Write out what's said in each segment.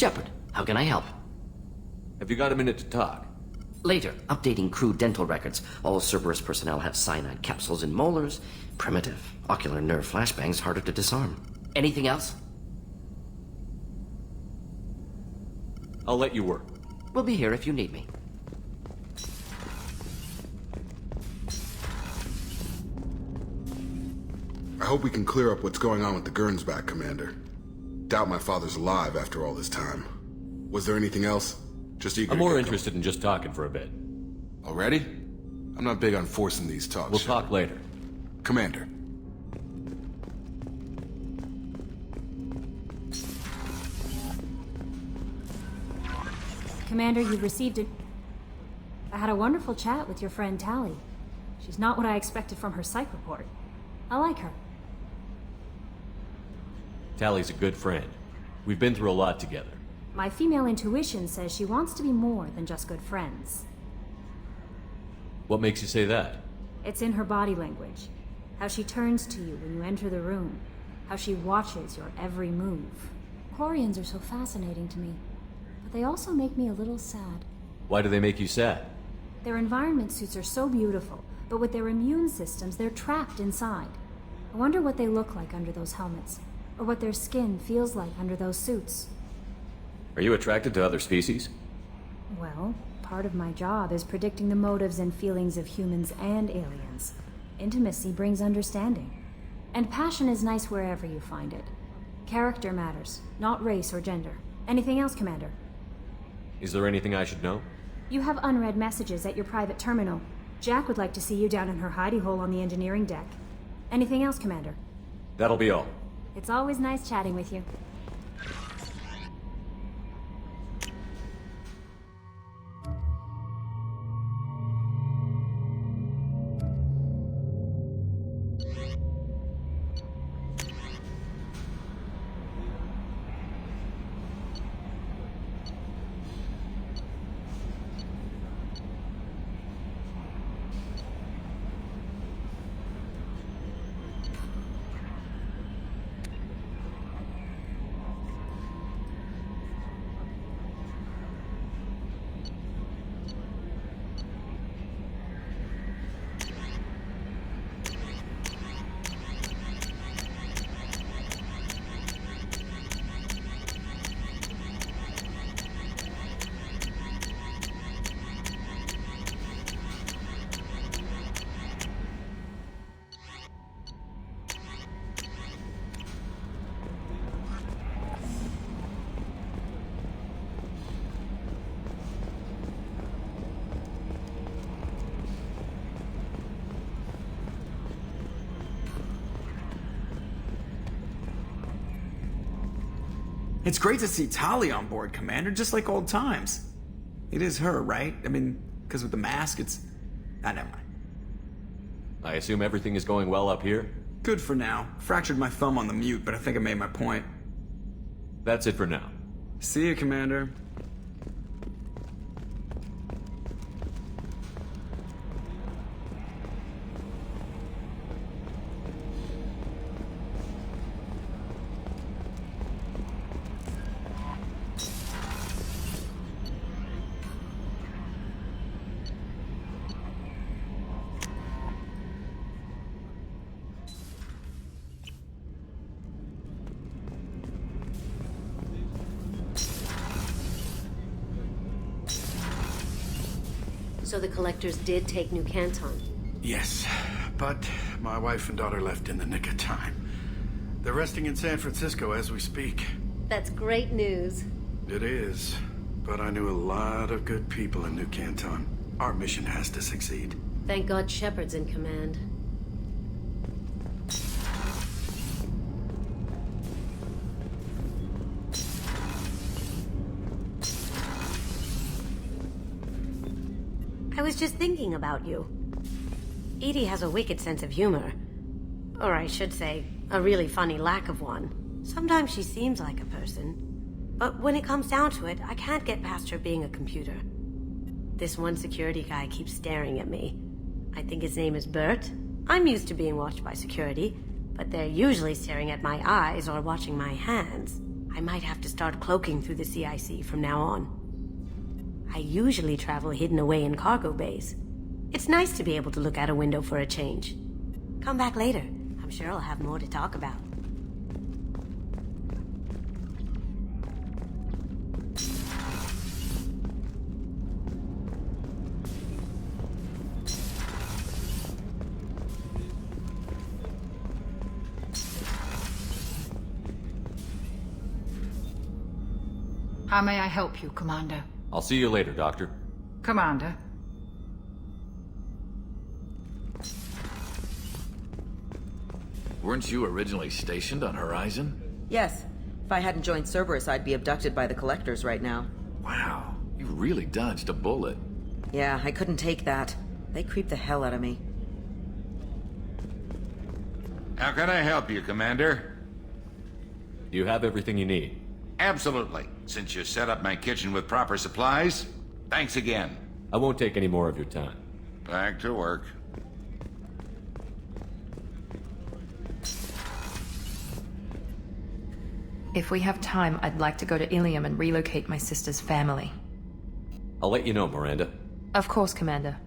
Shepard, how can I help? Have you got a minute to talk? Later, updating crew dental records. All Cerberus personnel have cyanide capsules in molars. Primitive. Ocular nerve flashbangs harder to disarm. Anything else? I'll let you work. We'll be here if you need me. I hope we can clear up what's going on with the Gernsback, Commander. Doubt my father's alive after all this time. Was there anything else? Just eager I'm to more get interested in just talking for a bit. going. Already? I'm not big on forcing these talks. We'll talk later. Commander. Commander, you've received it. I had a wonderful chat with your friend Tali. She's not what I expected from her psych report. I like her. Tally's a good friend. We've been through a lot together. My female intuition says she wants to be more than just good friends. What makes you say that? It's in her body language. How she turns to you when you enter the room. How she watches your every move. Quarians are so fascinating to me, but they also make me a little sad. Why do they make you sad? Their environment suits are so beautiful, but with their immune systems, they're trapped inside. I wonder what they look like under those helmets, or what their skin feels like under those suits. Are you attracted to other species? Well, part of my job is predicting the motives and feelings of humans and aliens. Intimacy brings understanding. And passion is nice wherever you find it. Character matters, not race or gender. Anything else, Commander? Is there anything I should know? You have unread messages at your private terminal. Jack would like to see you down in her hidey hole on the engineering deck. Anything else, Commander? That'll be all. It's always nice chatting with you. It's great to see Tali on board, Commander, just like old times. It is her, right? I mean, because with the mask, it's... never mind. I assume everything is going well up here? Good for now. Fractured my thumb on the mute, but I think I made my point. That's it for now. See you, Commander. So the Collectors did take New Canton. Yes, but my wife and daughter left in the nick of time. They're resting in San Francisco as we speak. That's great news. It is, but I knew a lot of good people in New Canton. Our mission has to succeed. Thank God Shepard's in command. I was just thinking about you. Edie has a wicked sense of humor. Or I should say, a really funny lack of one. Sometimes she seems like a person. But when it comes down to it, I can't get past her being a computer. This one security guy keeps staring at me. I think his name is Bert. I'm used to being watched by security, but they're usually staring at my eyes or watching my hands. I might have to start cloaking through the CIC from now on. I usually travel hidden away in cargo bays. It's nice to be able to look out a window for a change. Come back later. I'm sure I'll have more to talk about. How may I help you, Commander? I'll see you later, Doctor. Commander? Weren't you originally stationed on Horizon? Yes. If I hadn't joined Cerberus, I'd be abducted by the Collectors right now. Wow, you really dodged a bullet. Yeah, I couldn't take that. They creep the hell out of me. How can I help you, Commander? You have everything you need. Absolutely. Since you set up my kitchen with proper supplies, thanks again. I won't take any more of your time. Back to work. If we have time, I'd like to go to Ilium and relocate my sister's family. I'll let you know, Miranda. Of course, Commander.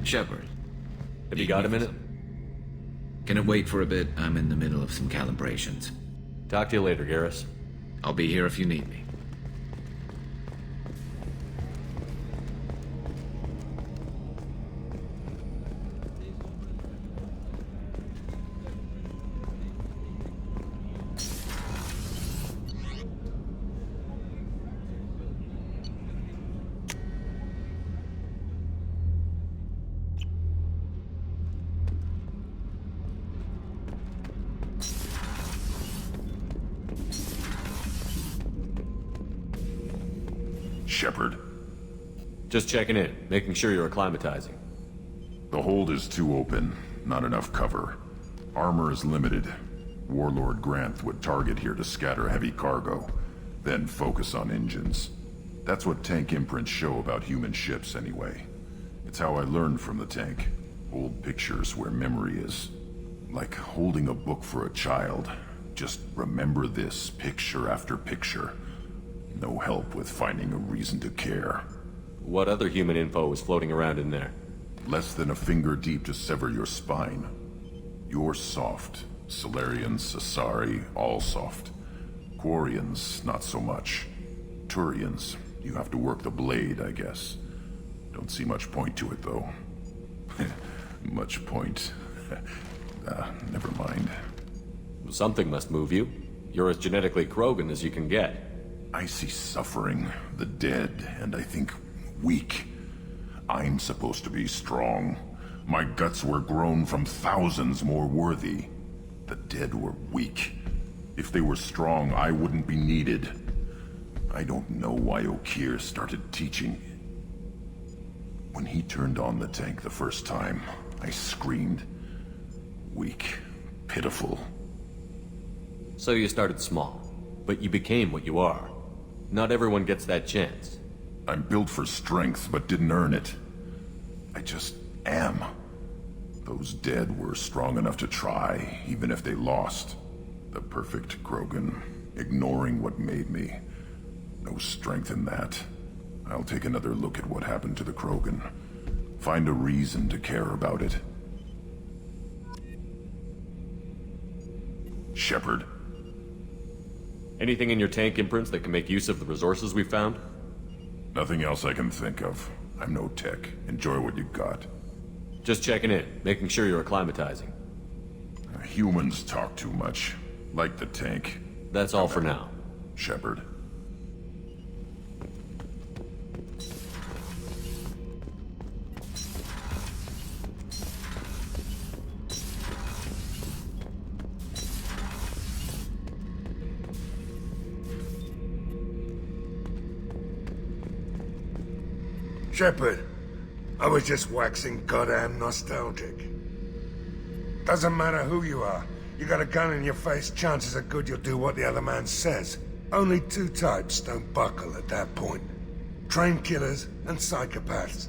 Shepard. Have you got a minute? Can it wait for a bit? I'm in the middle of some calibrations. Talk to you later, Garrus. I'll be here if you need me. Shepard. Just checking in, making sure you're acclimatizing. The hold is too open, not enough cover. Armor is limited. Warlord Granth would target here to scatter heavy cargo, then focus on engines. That's what tank imprints show about human ships anyway. It's how I learned from the tank. Old pictures where memory is. Like holding a book for a child. Just remember this, picture after picture. No help with finding a reason to care. What other human info is floating around in there? Less than a finger deep to sever your spine. You're soft. Solarians, Asari, all soft. Quarians, not so much. Turians, you have to work the blade, I guess. Don't see much point to it, though. Much point. Never mind. Something must move you. You're as genetically Krogan as you can get. I see suffering, the dead, and I think weak. I'm supposed to be strong. My guts were grown from thousands more worthy. The dead were weak. If they were strong, I wouldn't be needed. I don't know why Okeer started teaching. When he turned on the tank the first time, I screamed. Weak, pitiful. So you started small, but you became what you are. Not everyone gets that chance. I'm built for strength, but didn't earn it. I just am. Those dead were strong enough to try, even if they lost. The perfect Krogan, ignoring what made me. No strength in that. I'll take another look at what happened to the Krogan. Find a reason to care about it. Shepard. Anything in your tank imprints that can make use of the resources we found? Nothing else I can think of. I'm no tech. Enjoy what you got. Just checking in, making sure you're acclimatizing. Humans talk too much. Like the tank. That's all for now. Shepard. Shepard, I was just waxing goddamn nostalgic. Doesn't matter who you are. You got a gun in your face, chances are good you'll do what the other man says. Only two types don't buckle at that point. trained killers and psychopaths.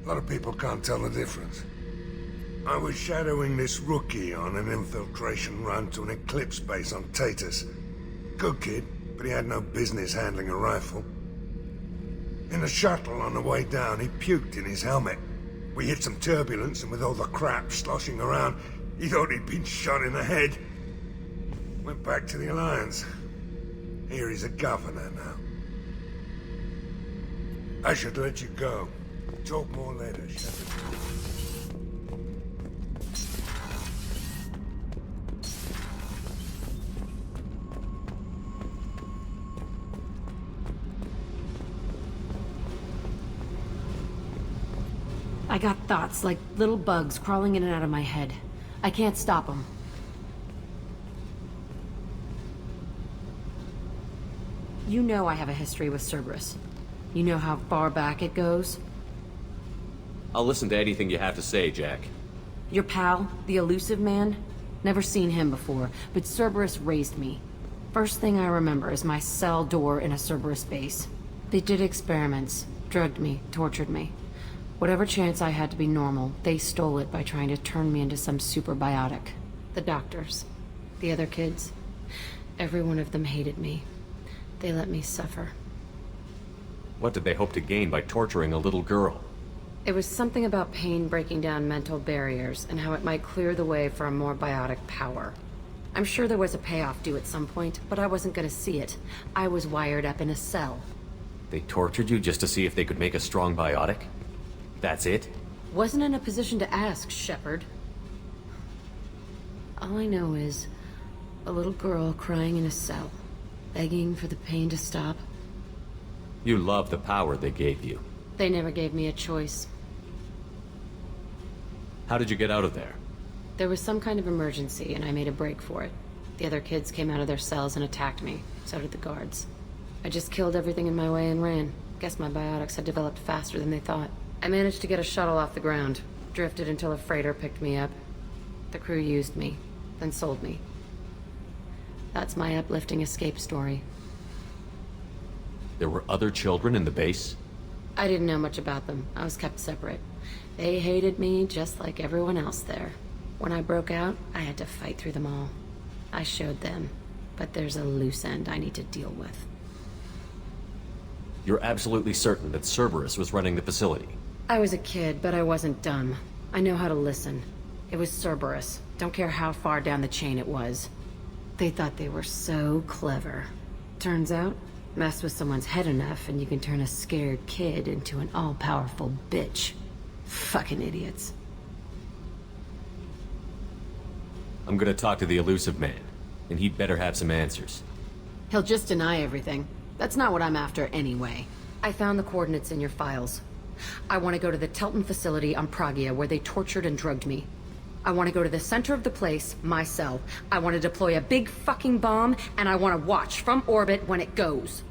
A lot of people can't tell the difference. I was shadowing this rookie on an infiltration run to an Eclipse base on Tatus. Good kid, but he had no business handling a rifle. In the shuttle on the way down, he puked in his helmet. We hit some turbulence, and with all the crap sloshing around, he thought he'd been shot in the head. Went back to the Alliance. Here he's a governor now. I should let you go. Talk more later, Shepard. I got thoughts like little bugs crawling in and out of my head. I can't stop them. You know I have a history with Cerberus. You know how far back it goes? I'll listen to anything you have to say, Jack. Your pal, the Elusive Man? Never seen him before, but Cerberus raised me. First thing I remember is my cell door in a Cerberus base. They did experiments, drugged me, tortured me. Whatever chance I had to be normal, they stole it by trying to turn me into some superbiotic. The doctors, the other kids, every one of them hated me. They let me suffer. What did they hope to gain by torturing a little girl? It was something about pain breaking down mental barriers and how it might clear the way for a more biotic power. I'm sure there was a payoff due at some point, but I wasn't gonna see it. I was wired up in a cell. They tortured you just to see if they could make a strong biotic? That's it? Wasn't in a position to ask, Shepard. All I know is a little girl crying in a cell, begging for the pain to stop. You love the power they gave you. They never gave me a choice. How did you get out of there? There was some kind of emergency, and I made a break for it. The other kids came out of their cells and attacked me. So did the guards. I just killed everything in my way and ran. Guess my biotics had developed faster than they thought. I managed to get a shuttle off the ground. Drifted until a freighter picked me up. The crew used me, then sold me. That's my uplifting escape story. There were other children in the base? I didn't know much about them. I was kept separate. They hated me just like everyone else there. When I broke out, I had to fight through them all. I showed them, but there's a loose end I need to deal with. You're absolutely certain that Cerberus was running the facility? I was a kid, but I wasn't dumb. I know how to listen. It was Cerberus. Don't care how far down the chain it was. They thought they were so clever. Turns out, mess with someone's head enough and you can turn a scared kid into an all-powerful bitch. Fucking idiots. I'm gonna talk to the Elusive Man, and he'd better have some answers. He'll just deny everything. That's not what I'm after anyway. I found the coordinates in your files. I want to go to the Telton facility on Pragia where they tortured and drugged me. I want to go to the center of the place, my cell. I want to deploy a big fucking bomb, and I want to watch from orbit when it goes.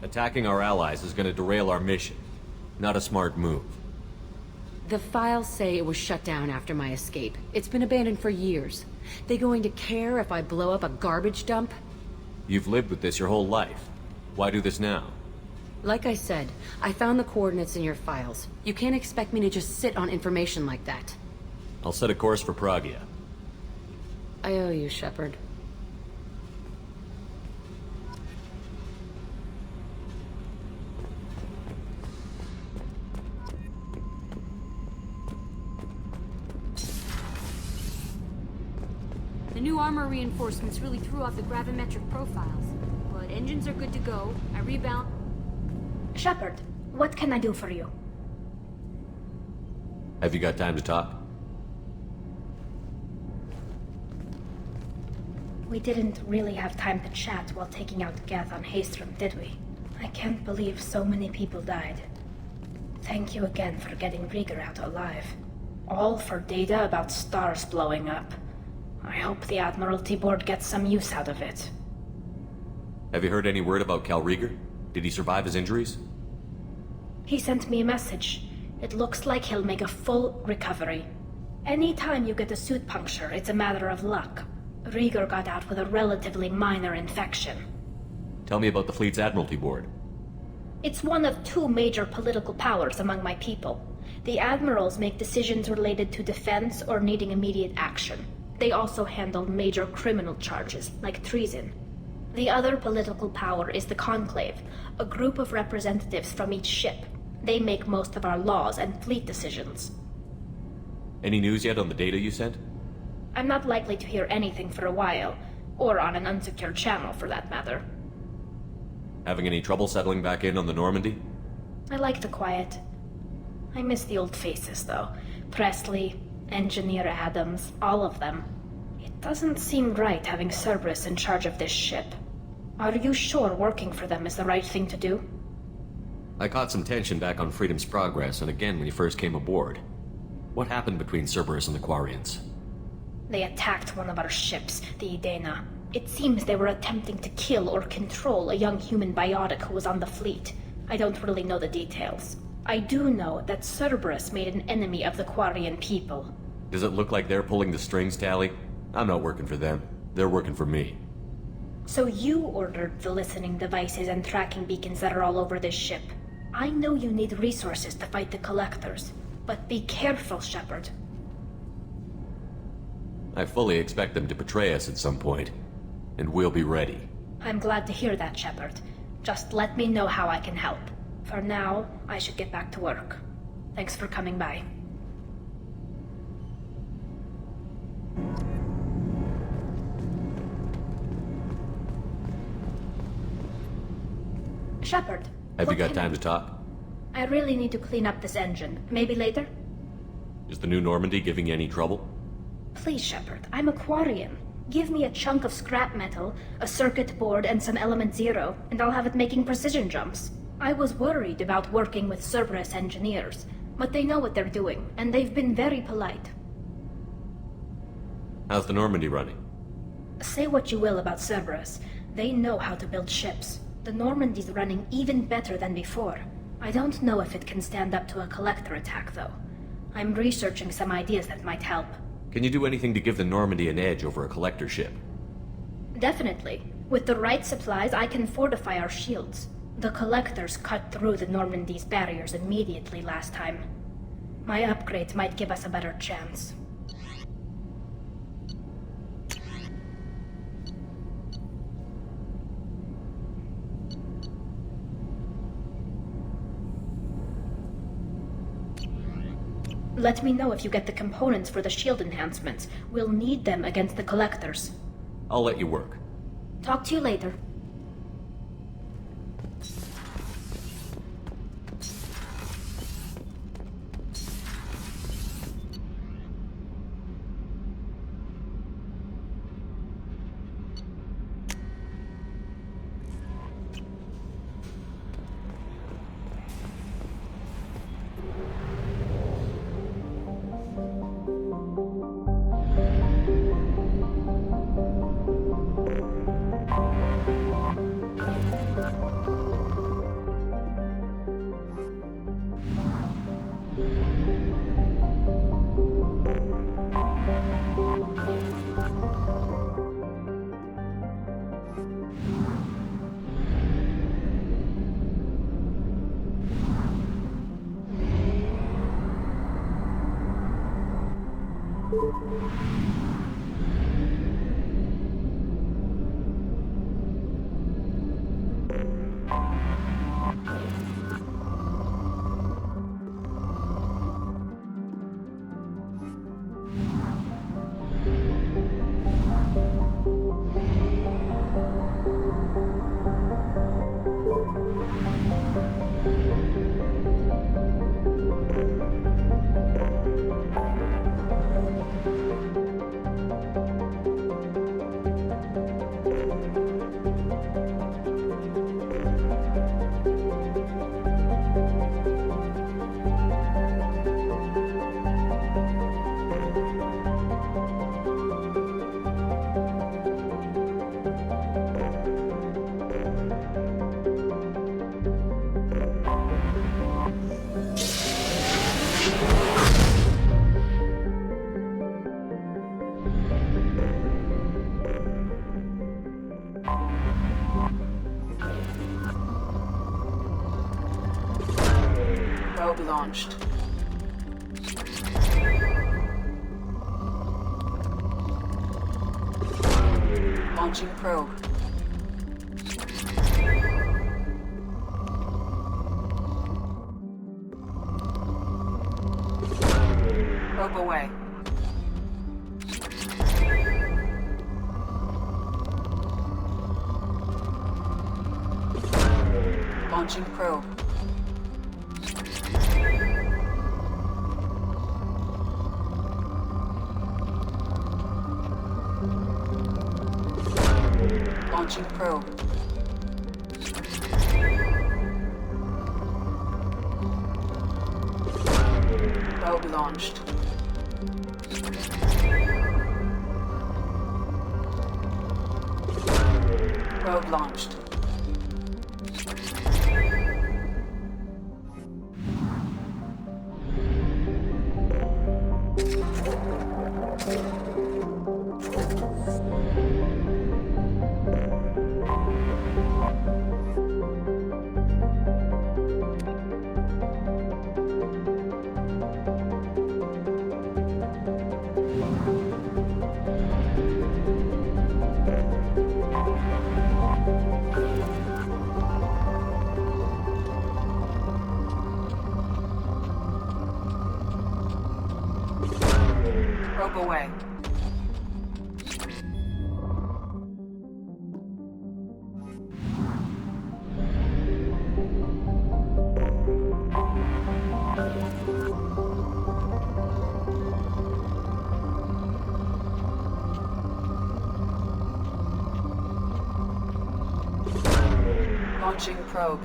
Attacking our allies is gonna derail our mission. Not a smart move. The files say it was shut down after my escape. It's been abandoned for years. They going to care if I blow up a garbage dump? You've lived with this your whole life. Why do this now? Like I said, I found the coordinates in your files. You can't expect me to just sit on information like that. I'll set a course for Pragia. I owe you, Shepard. The new armor reinforcements really threw off the gravimetric profiles. But engines are good to go. I rebound... Shepard, what can I do for you? Have you got time to talk? We didn't really have time to chat while taking out Geth on Haestrom, did we? I can't believe so many people died. Thank you again for getting Rieger out alive. All for data about stars blowing up. I hope the Admiralty Board gets some use out of it. Have you heard any word about Cal Rieger? Did he survive his injuries? He sent me a message. It looks like he'll make a full recovery. Anytime you get a suit puncture, it's a matter of luck. Rieger got out with a relatively minor infection. Tell me about the fleet's Admiralty Board. It's one of two major political powers among my people. The admirals make decisions related to defense or needing immediate action. They also handle major criminal charges, like treason. The other political power is the Conclave, a group of representatives from each ship. They make most of our laws and fleet decisions. Any news yet on the data you sent? I'm not likely to hear anything for a while, or on an unsecured channel for that matter. Having any trouble settling back in on the Normandy? I like the quiet. I miss the old faces, though. Presley, Engineer Adams, all of them. It doesn't seem right having Cerberus in charge of this ship. Are you sure working for them is the right thing to do? I caught some tension back on Freedom's Progress and again when you first came aboard. What happened between Cerberus and the Quarians? They attacked one of our ships, the Idena. It seems they were attempting to kill or control a young human biotic who was on the fleet. I don't really know the details. I do know that Cerberus made an enemy of the Quarian people. Does it look like they're pulling the strings, Tali? I'm not working for them. They're working for me. So you ordered the listening devices and tracking beacons that are all over this ship. I know you need resources to fight the Collectors, but be careful, Shepard. I fully expect them to betray us at some point, and we'll be ready. I'm glad to hear that, Shepard. Just let me know how I can help. For now, I should get back to work. Thanks for coming by. Shepard. Have you got time to talk? I really need to clean up this engine. Maybe later? Is the new Normandy giving you any trouble? Please, Shepard. I'm a Quarian. Give me a chunk of scrap metal, a circuit board, and some element zero, and I'll have it making precision jumps. I was worried about working with Cerberus engineers, but they know what they're doing, and they've been very polite. How's the Normandy running? Say what you will about Cerberus. They know how to build ships. The Normandy's running even better than before. I don't know if it can stand up to a Collector attack, though. I'm researching some ideas that might help. Can you do anything to give the Normandy an edge over a Collector ship? Definitely. With the right supplies, I can fortify our shields. The Collectors cut through the Normandy's barriers immediately last time. My upgrades might give us a better chance. Let me know if you get the components for the shield enhancements. We'll need them against the Collectors. I'll let you work. Talk to you later. Probe launched. Launching probe. Probe away. Launching probe. Launching probe. Probe launched. Probe launched. Probe away. Launching probe.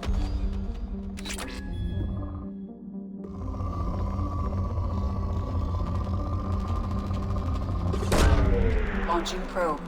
Launching probe.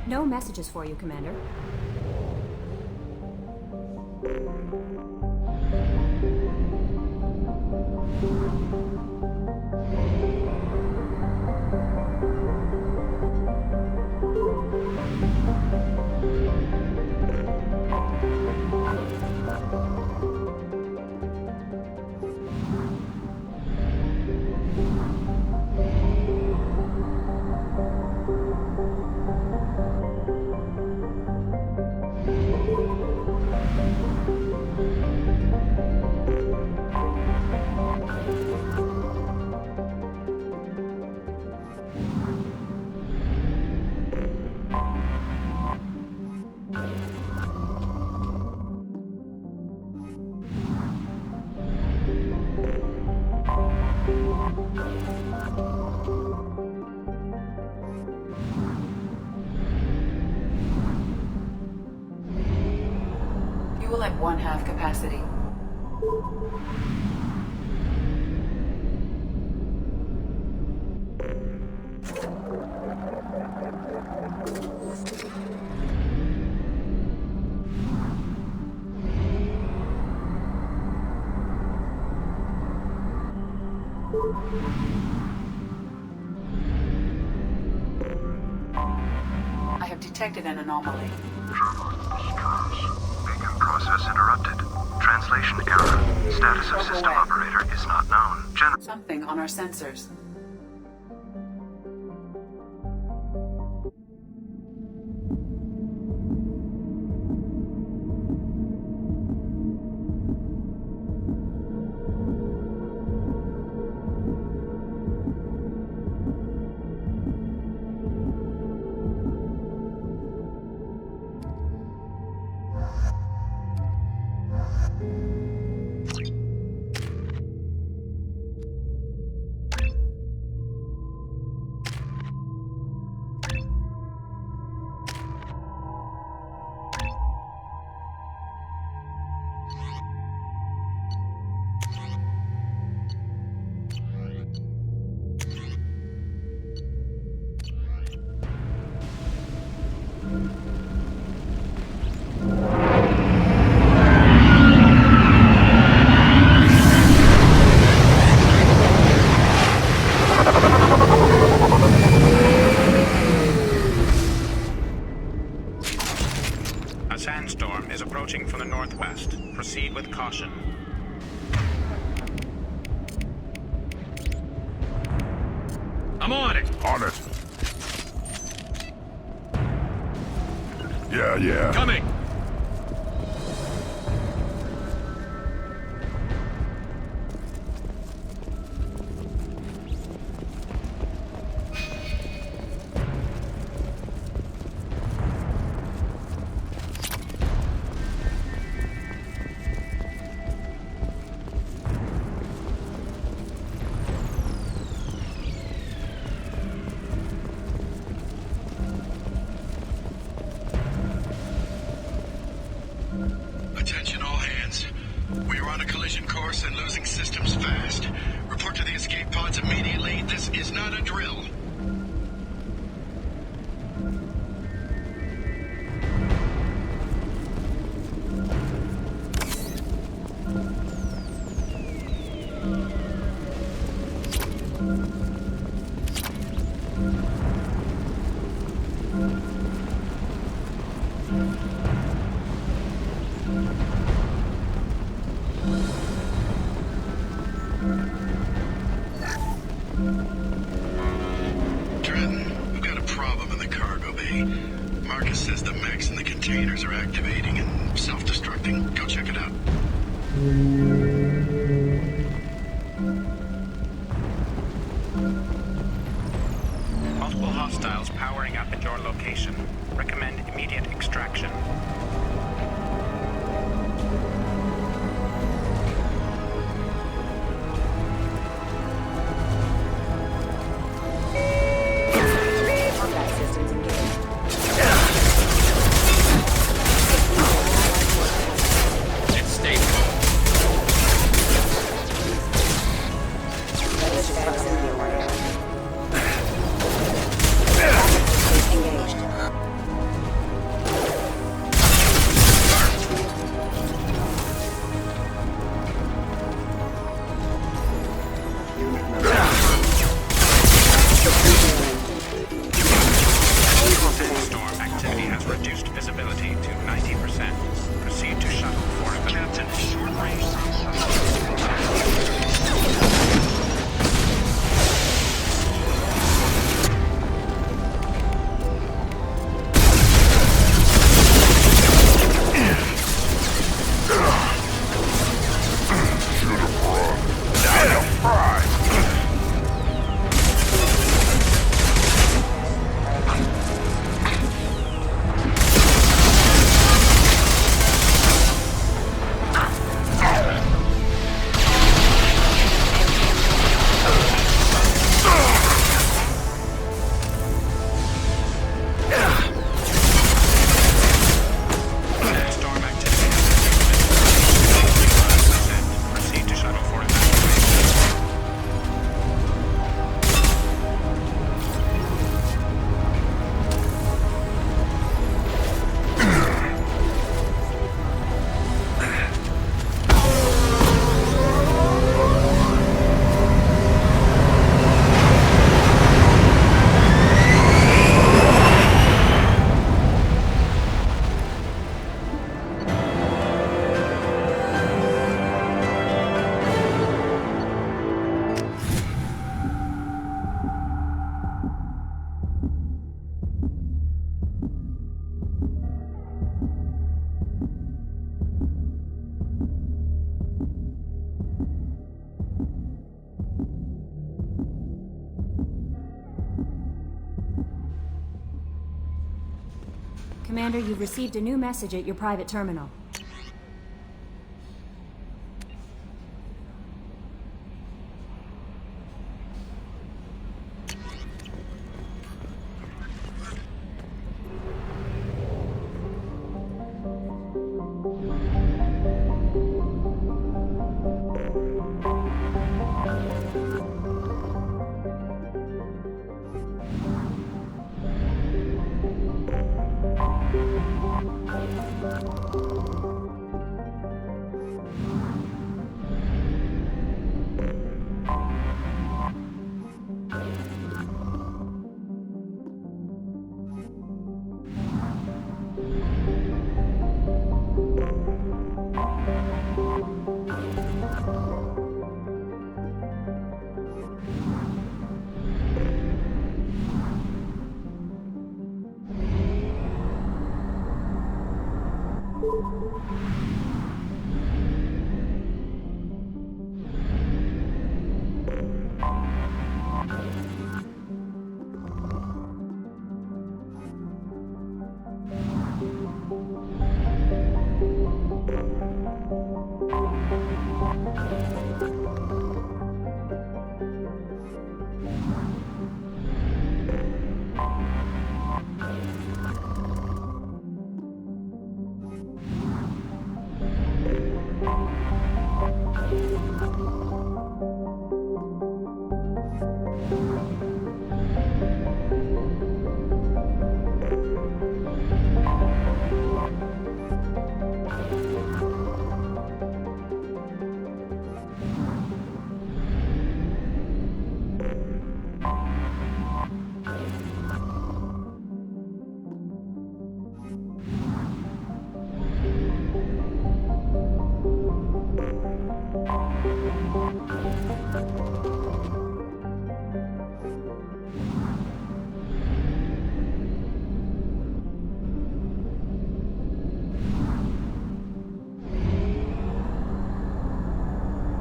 No messages for you, Commander. Fuel at 1/2 capacity. I have detected an anomaly. Beacon process interrupted. Translation error. Status of system operator is not known. Something on our sensors. Ready. On it. Yeah. Coming! Attention all hands. We are on a collision course and losing systems fast. Report to the escape pods immediately. This is not a drill. Trenton, we've got a problem in the cargo bay. Marcus says the mechs in the containers are activating and self-destructing. Go check it out. Multiple hostiles powering up at your location. Recommend immediate extraction. Storm activity has reduced visibility to 90%. Proceed to shuttle for a captain. Short Commander, you've received a new message at your private terminal.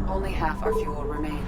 Only half our fuel remains.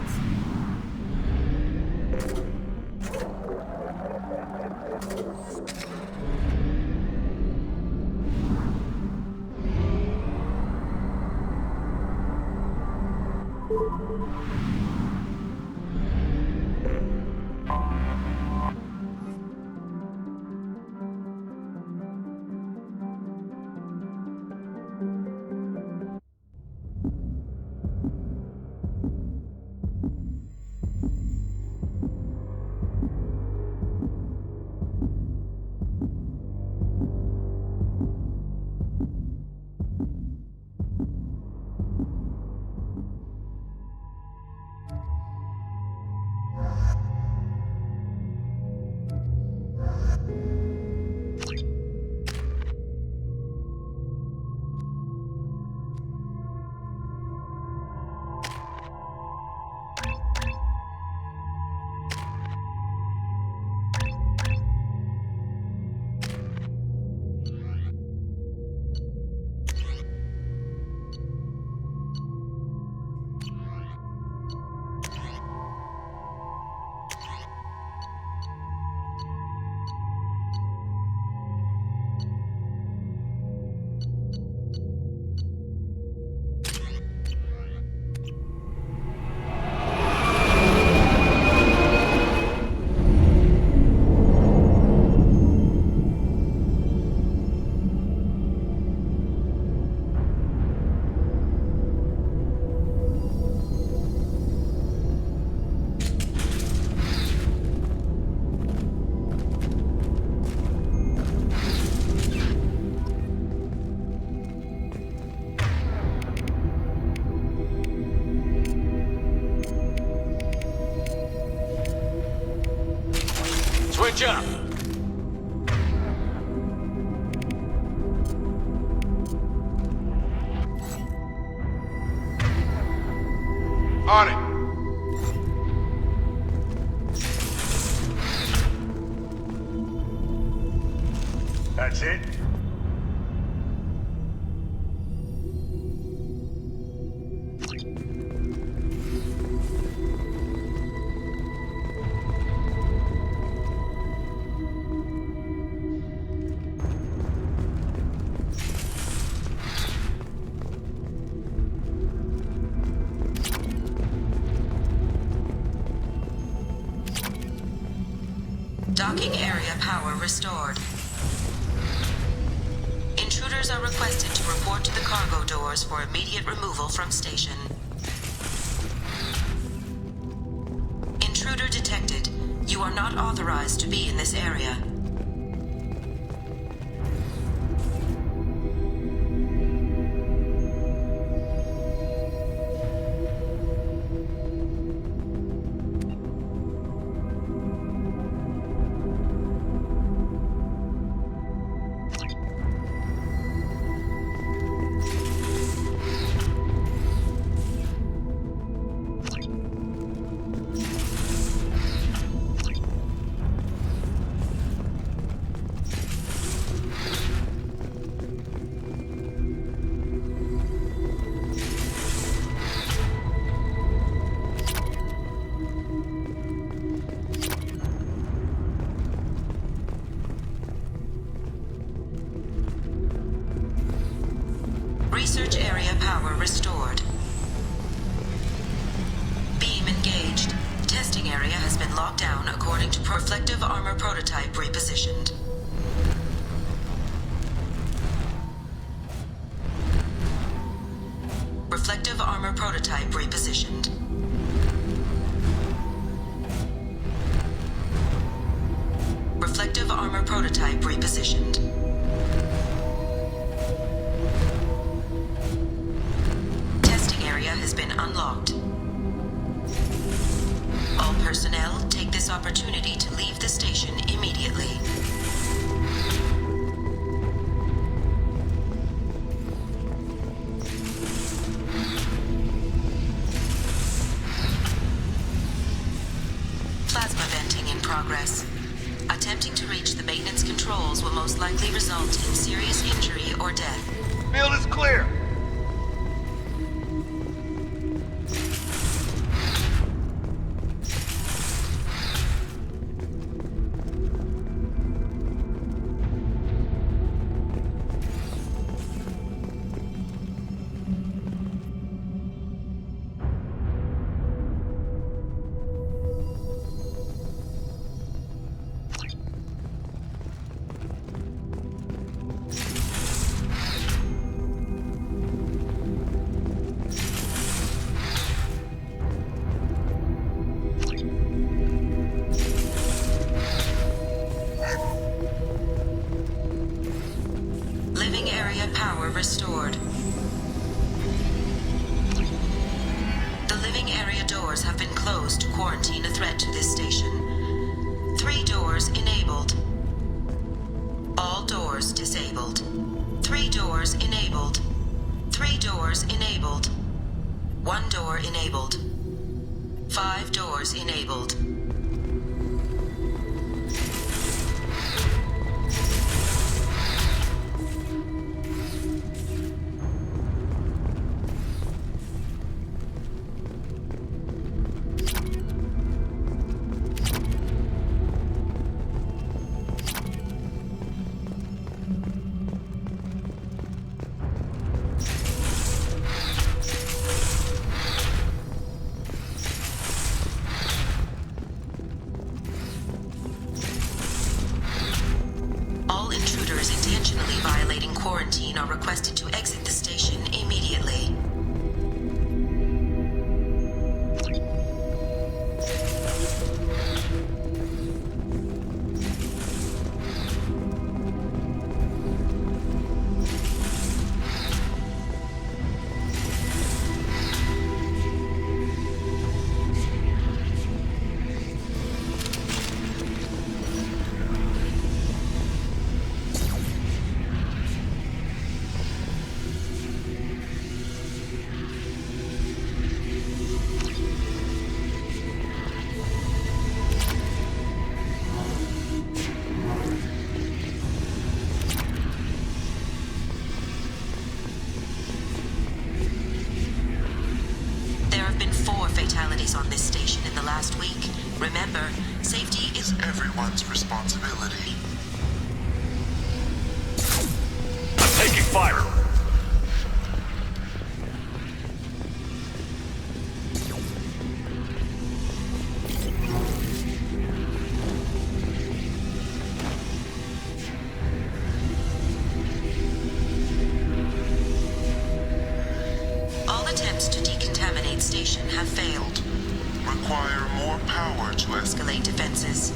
Switch up! On it! That's it? Docking area power restored. Intruders are requested to report to the cargo doors for immediate removal from station. Intruder detected. You are not authorized to be in this area. Research area power restored. Beam engaged. Testing area has been locked down according to reflective armor prototype repositioned. Reflective armor prototype repositioned. Reflective armor prototype repositioned. Has been unlocked. All personnel take this opportunity to leave the station immediately. Plasma venting in progress. Attempting to reach the maintenance controls will most likely result in serious injury or death. Field is clear. doors have been closed to quarantine a threat to this station. 3 doors enabled. All doors disabled. 3 doors enabled. 3 doors enabled. 1 door enabled. 5 doors enabled. Are requested to exit the station immediately. On this station in the last week. Remember, safety is everyone's responsibility. Taking fire! All attempts to decontaminate station have failed. Require more power to escalate defenses.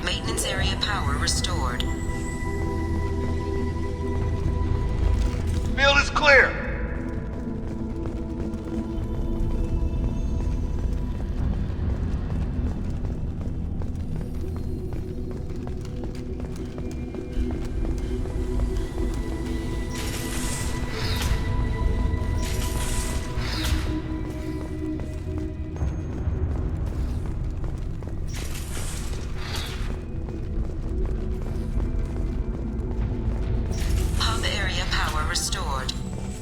Maintenance area power restored. Field is clear! Restored.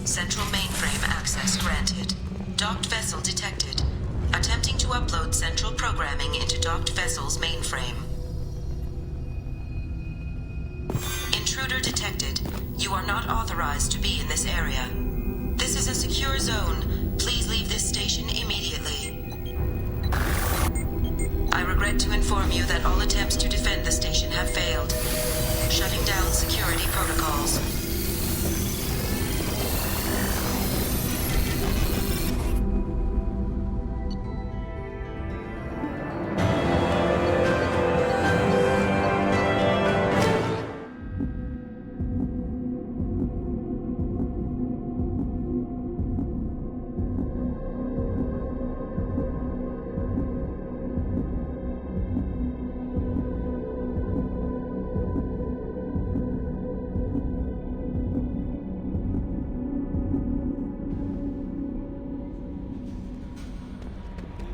Central mainframe access granted. Docked vessel detected. Attempting to upload central programming into docked vessel's mainframe. Intruder detected. You are not authorized to be in this area. This is a secure zone. Please leave this station immediately. I regret to inform you that all attempts to defend the station have failed. Shutting down security protocols.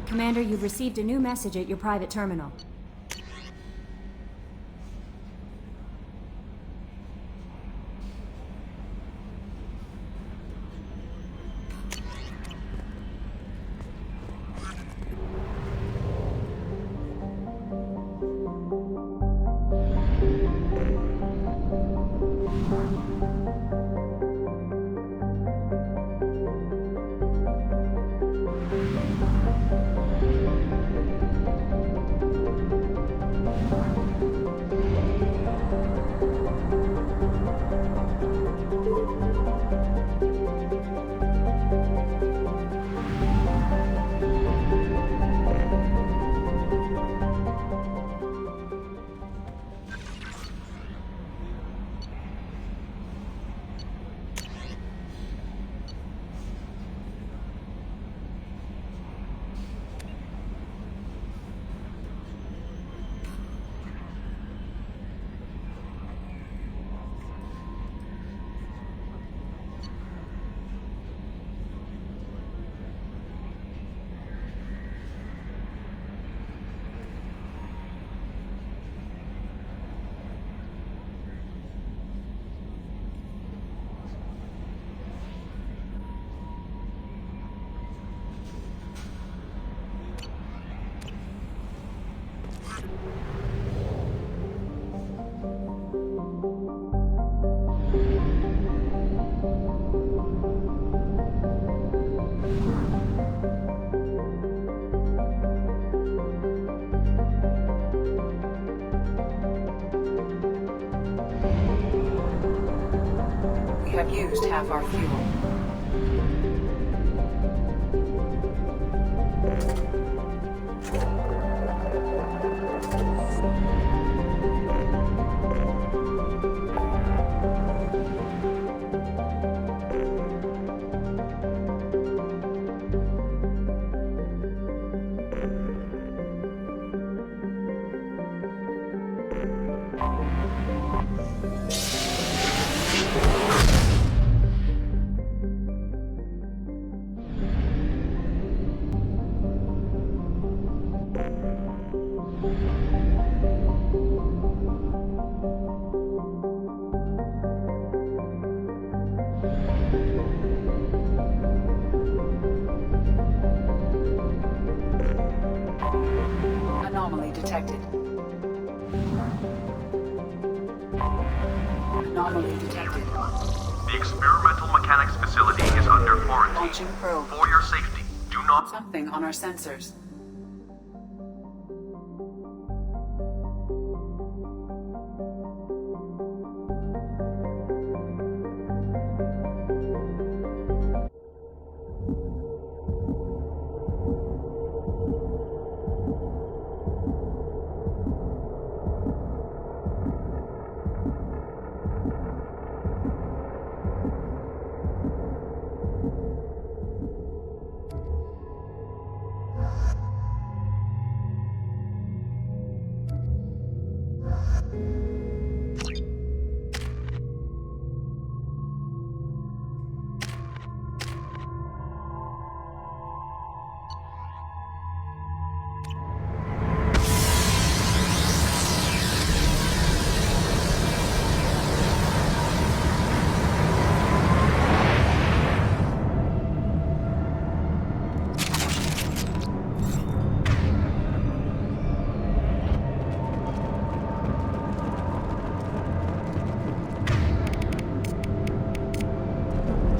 Commander, you've received a new message at your private terminal. used half our fuel. Anomaly detected. Anomaly detected. The experimental mechanics facility is under quarantine. Launching probe. For your safety, do not... Something on our sensors.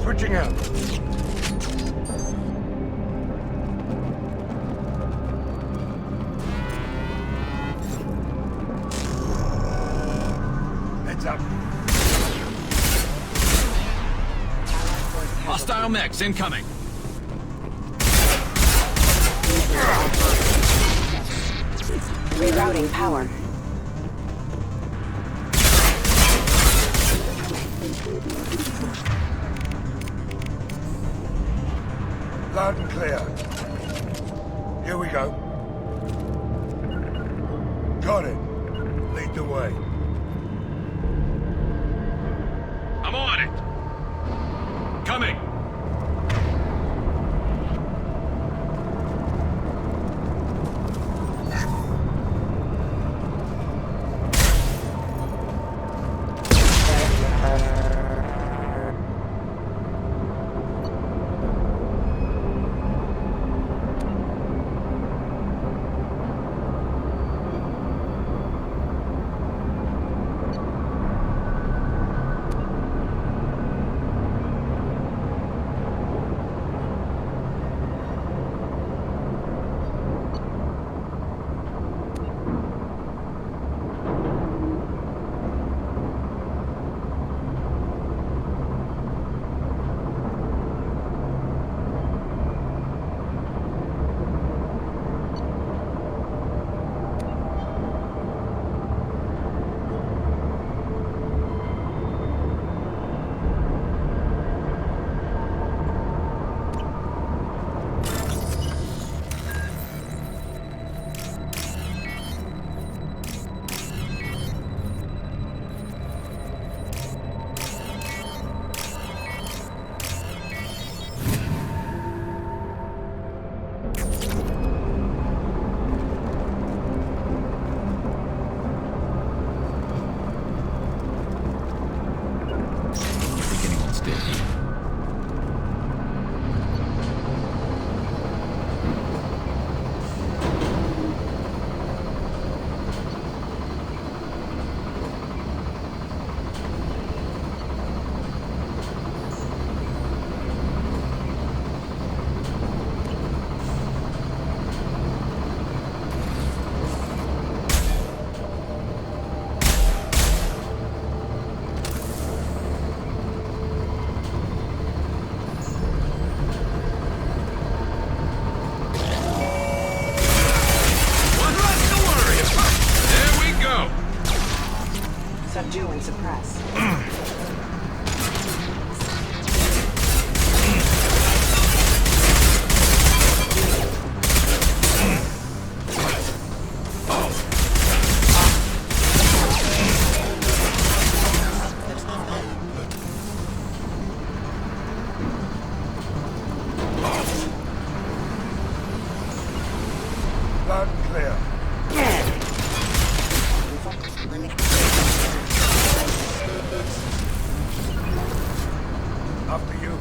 Switching out. Heads up. Hostile mechs incoming. Rerouting power. Loud and clear. Here we go. Got it. Lead the way. I'm on it. Coming. Suppress. Loud and clear. After you.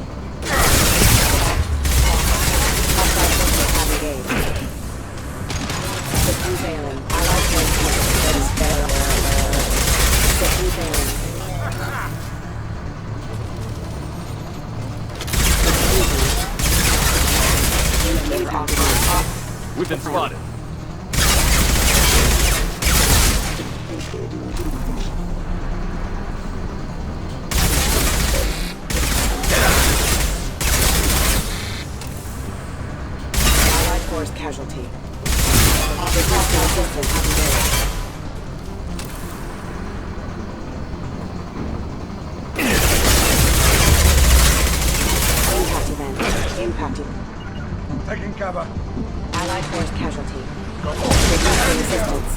We've been spotted. Allied force casualty. Requesting assistance engaged. Impact event. Impact event. Taking cover. Allied force casualty. Requesting assistance.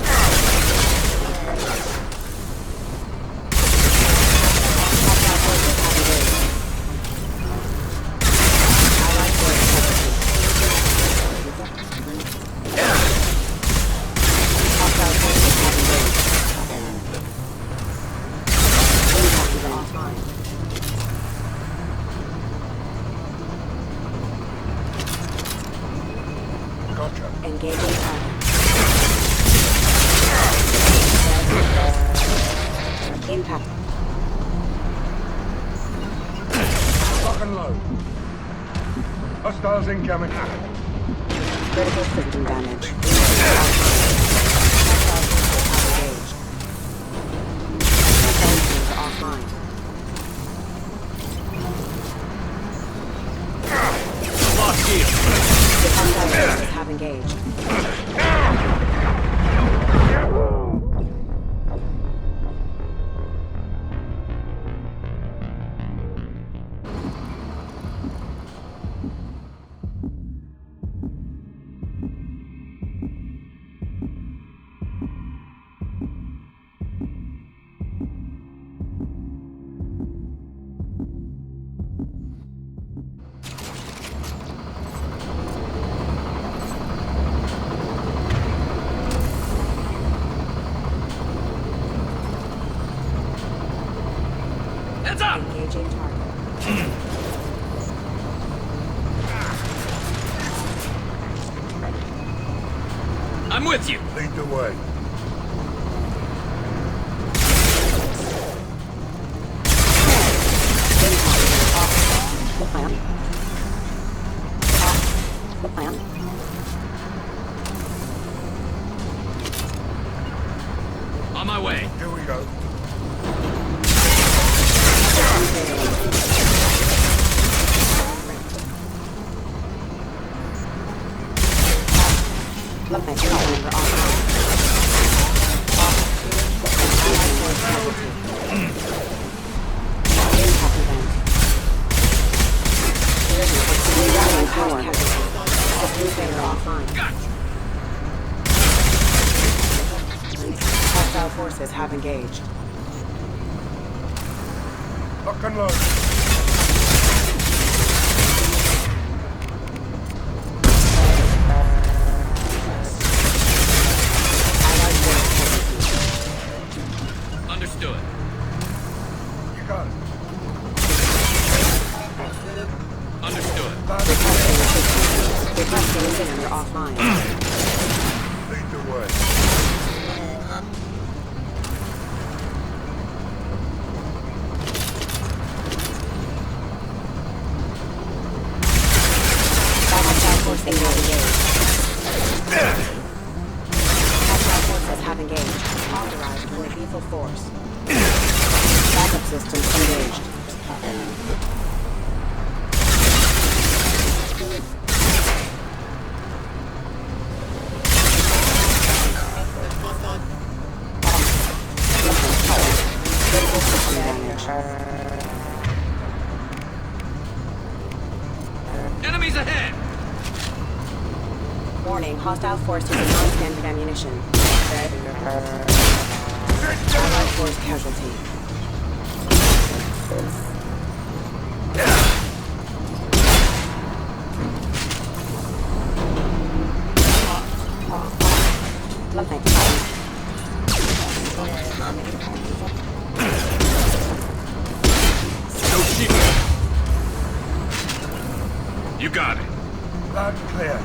Gotcha. Engaging target. Impact. Lock and load. Hostiles incoming. Critical system damage. Engaged. Offline. Lost gear. Defense forces have engaged. Heads up! Engaging target. I'm with you. Lead the way. On my way. Here we go. Hostile forces have engaged. Lock and load. Understood. You got it. Understood. Requesting assistance offline. Lead the way. Hostile forces have engaged. Hostile forces have engaged. Authorized for lethal force. Backup systems engaged. Critical Enemies ahead! Warning, hostile force using non-standard ammunition. Allied force casualty. Lovely. No shit. You got it. Loud and clear.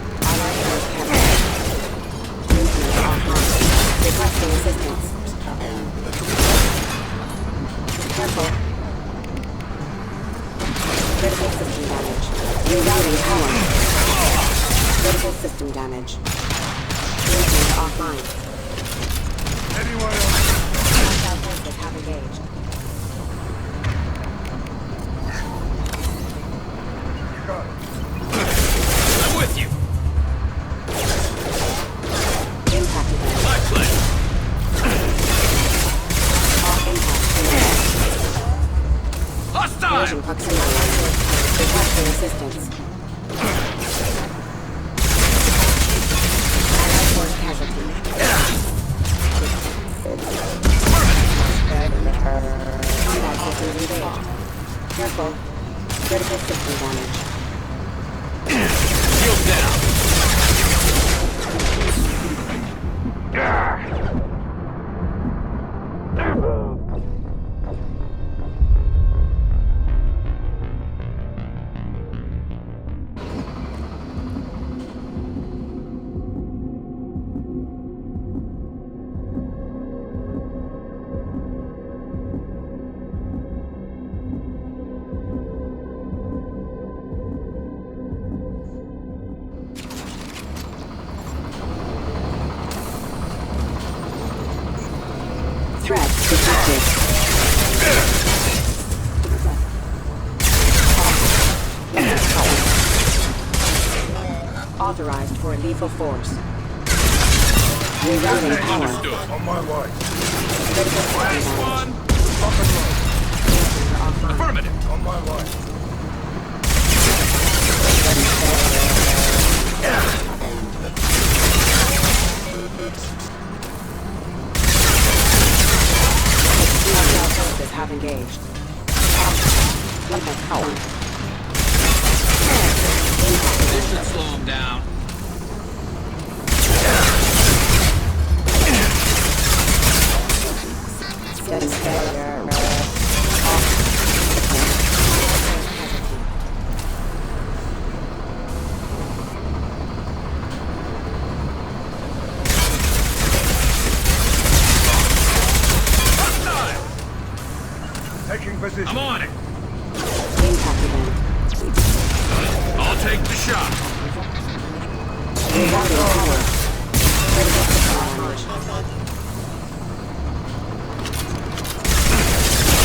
Requesting assistance. Careful. Critical system damage. Rerouting power. Critical system damage. Units offline. Anyone else? Hostile forces have engaged. You got it. I'm with you. Impact event. My pleasure. All impact. Hostile! Collision proximity. Requesting assistance. Allied force casualty. Combat systems engaged. Careful. Critical system damage. Shield down. Threat detected. Authorized for lethal force. Rerouting power. Understood. On my way. Critical system Last damage. one. Lock and load. Offline. Affirmative. On my way. Hostile forces have engaged. Lethal power. This should slow him down. Setting failure. Hostile! Taking position. I'm on it. Impact event. I'll take the shot. Rerouting power. Critical system damage.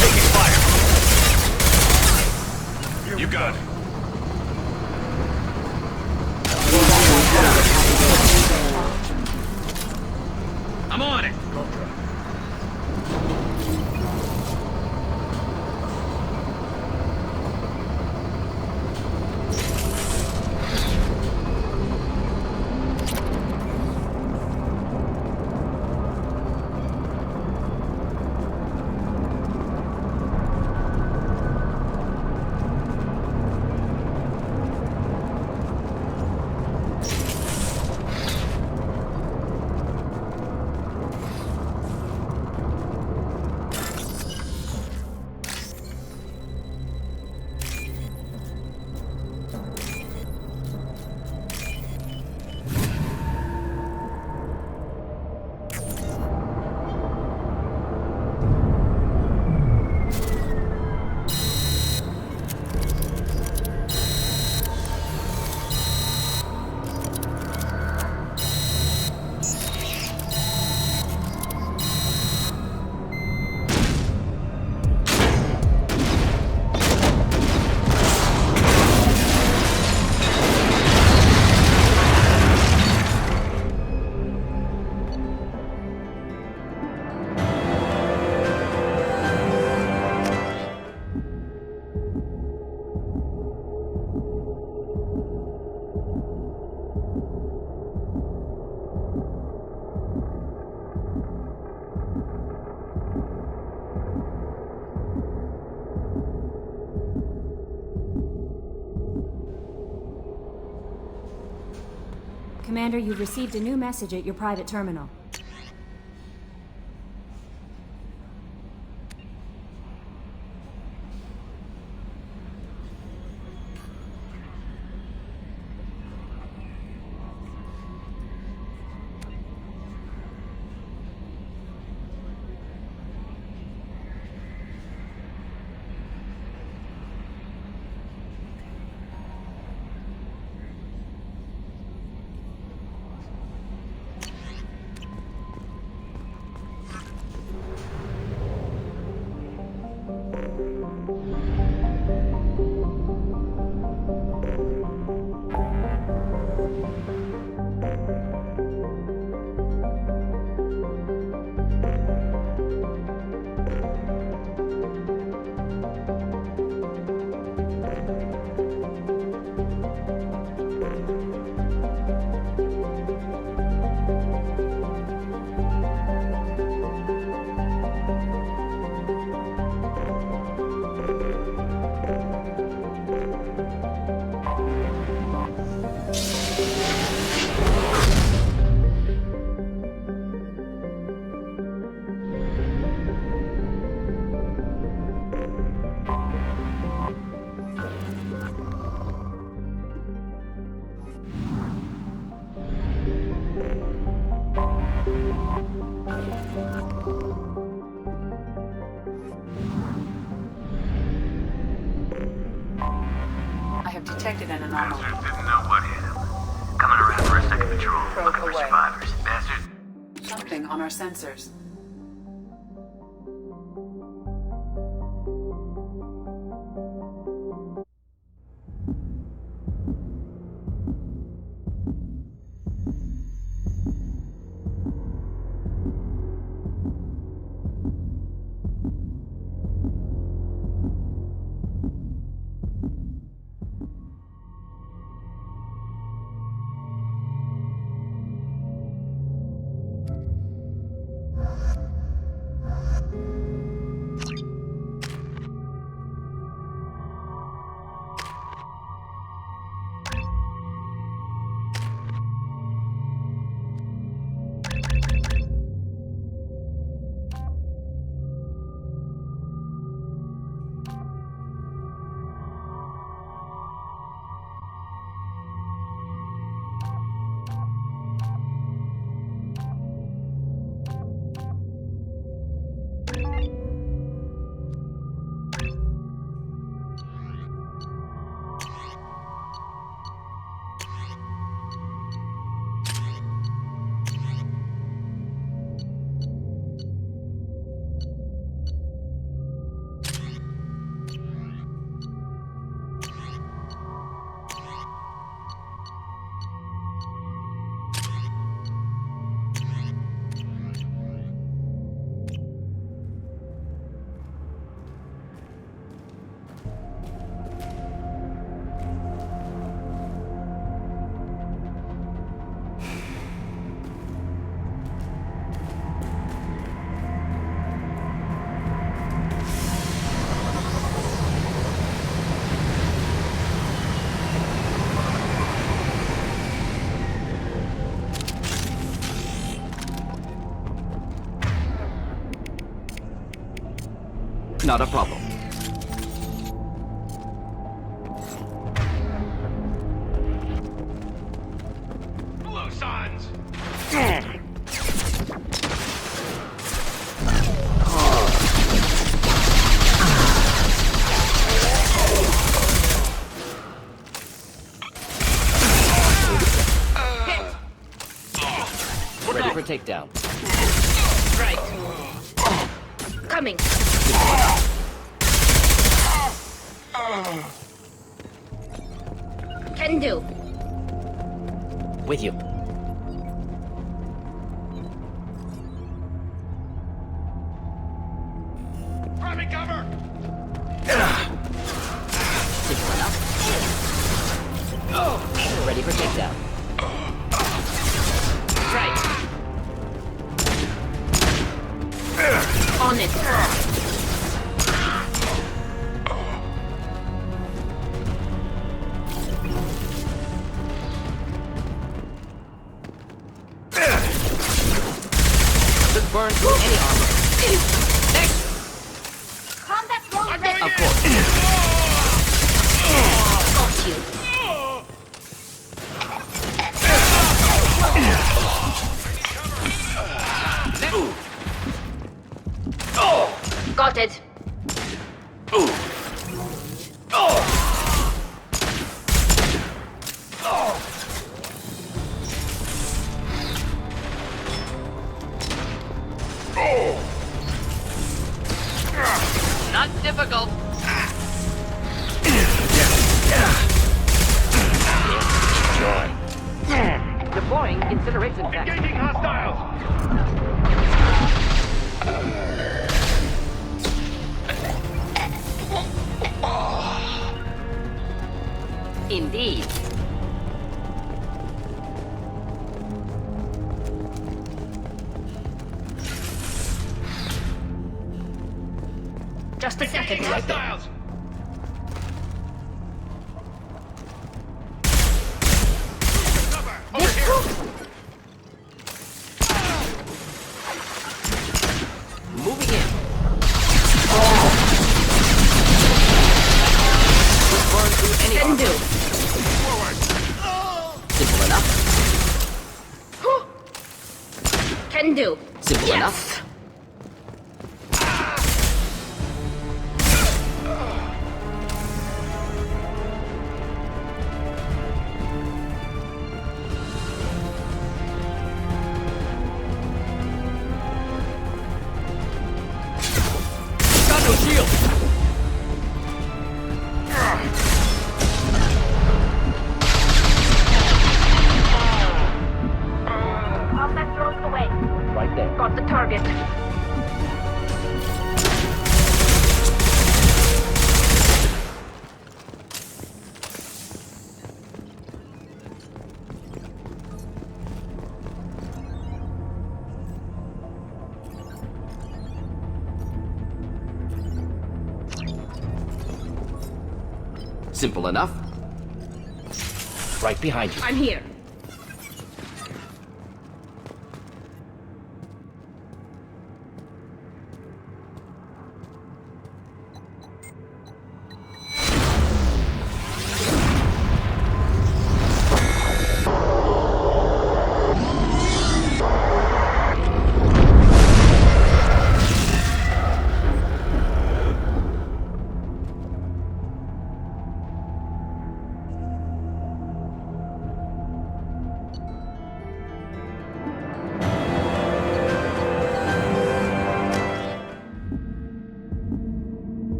Taking fire. You got it. Rerouting power. I'm on it. Commander, you've received a new message at your private terminal. Detected an anomaly. Bastard didn't know what hit him. Coming around for a second patrol, looking for survivors. Bastard. Something on our sensors. Not a problem. Blue Suns! Ready for takedown. Right. Coming. Can do. With you. Private cover! Ready for takedown. Right. On it. any armor. Next! Combat drone ready! Of course. Got you. Got it. Not difficult. Enjoy. Deploying incineration tank. Engaging hostiles! Indeed. Just a second. Hostiles! Over here! Moving in. Burn through any Can armor. do. Simple enough. Can do. Simple Yes. enough. Got no shield. Combat drones away. Right there. Got the target. Simple enough. Right behind you. I'm here.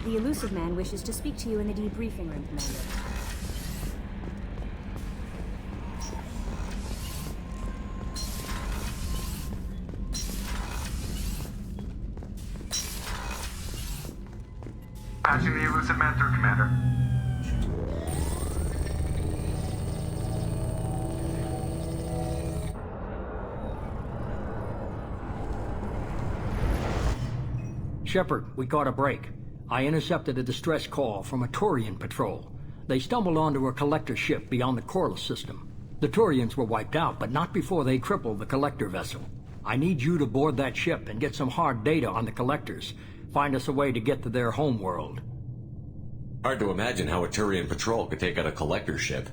The Elusive Man wishes to speak to you in the debriefing room, Commander. Patching the Elusive Man through, Commander. Shepard, we caught a break. I intercepted a distress call from a Turian patrol. They stumbled onto a collector ship beyond the Corliss system. The Turians were wiped out, but not before they crippled the collector vessel. I need you to board that ship and get some hard data on the collectors. Find us a way to get to their home world. Hard to imagine how a Turian patrol could take out a collector ship.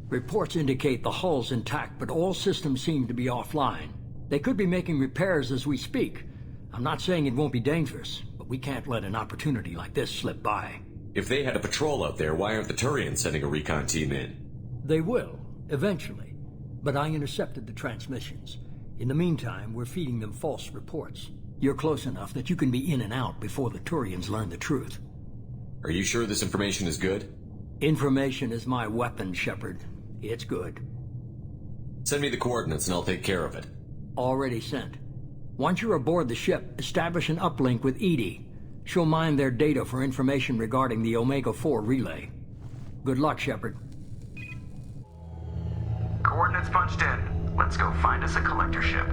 Reports indicate the hull's intact, but all systems seem to be offline. They could be making repairs as we speak. I'm not saying it won't be dangerous, but we can't let an opportunity like this slip by. If they had a patrol out there, why aren't the Turians sending a recon team in? They will, eventually. But I intercepted the transmissions. In the meantime, we're feeding them false reports. You're close enough that you can be in and out before the Turians learn the truth. Are you sure this information is good? Information is my weapon, Shepard. It's good. Send me the coordinates and I'll take care of it. Already sent. Once you're aboard the ship, establish an uplink with EDI. She'll mine their data for information regarding the Omega-4 relay. Good luck, Shepard. Coordinates punched in. Let's go find us a collector ship.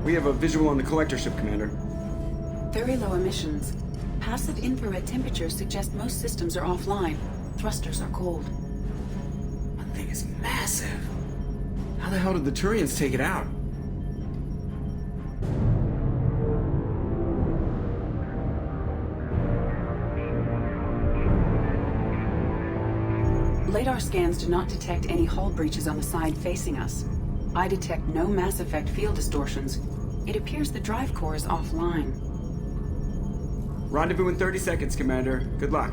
We have a visual on the collector ship, Commander. Very low emissions. Passive infrared temperatures suggest most systems are offline. Thrusters are cold. That thing is massive. How the hell did the Turians take it out? Radar scans do not detect any hull breaches on the side facing us. I detect no mass effect field distortions. It appears the drive core is offline. Rendezvous in 30 seconds, Commander. Good luck.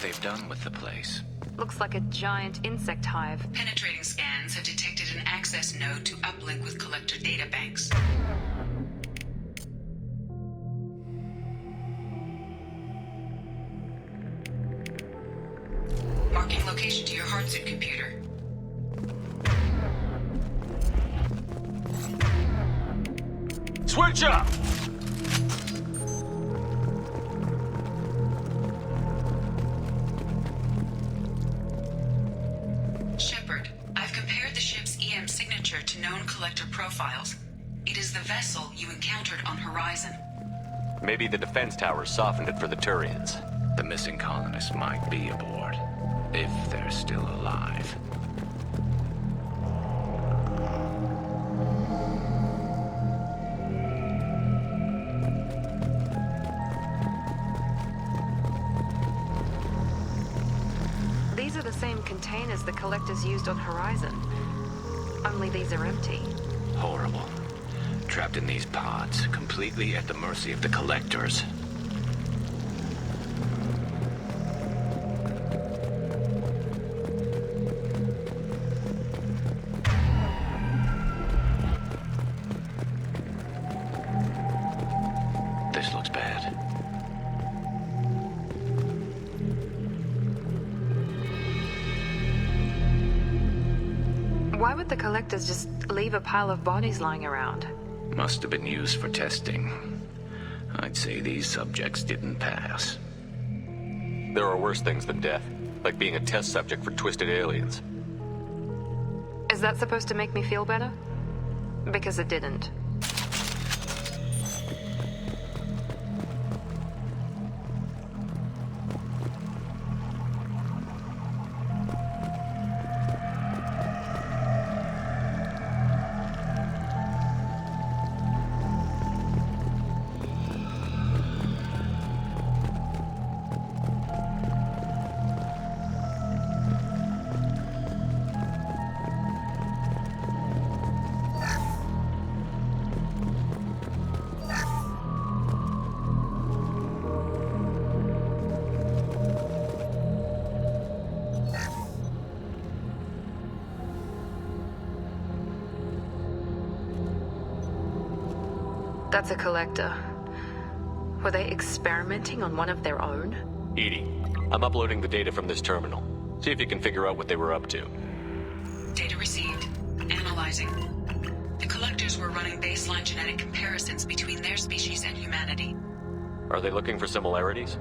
They've done with the place. Looks like a giant insect hive. Penetrating scans have detected an access node to uplink with collector databanks. Marking location to your hardsuit computer. Switch up! To known collector profiles. It is the vessel you encountered on Horizon. Maybe the defense tower softened it for the Turians. The missing colonists might be aboard, if they're still alive. These are the same containers the collectors used on Horizon. Only these are empty. Horrible. Trapped in these pods, completely at the mercy of the collectors. This looks bad. Why would the collectors just leave a pile of bodies lying around? Must have been used for testing. I'd say these subjects didn't pass. There are worse things than death. Like being a test subject for twisted aliens. Is that supposed to make me feel better? Because it didn't. That's a collector. Were they experimenting on one of their own? EDI, I'm uploading the data from this terminal. See if you can figure out what they were up to. Data received. Analyzing. The collectors were running baseline genetic comparisons between their species and humanity. Are they looking for similarities?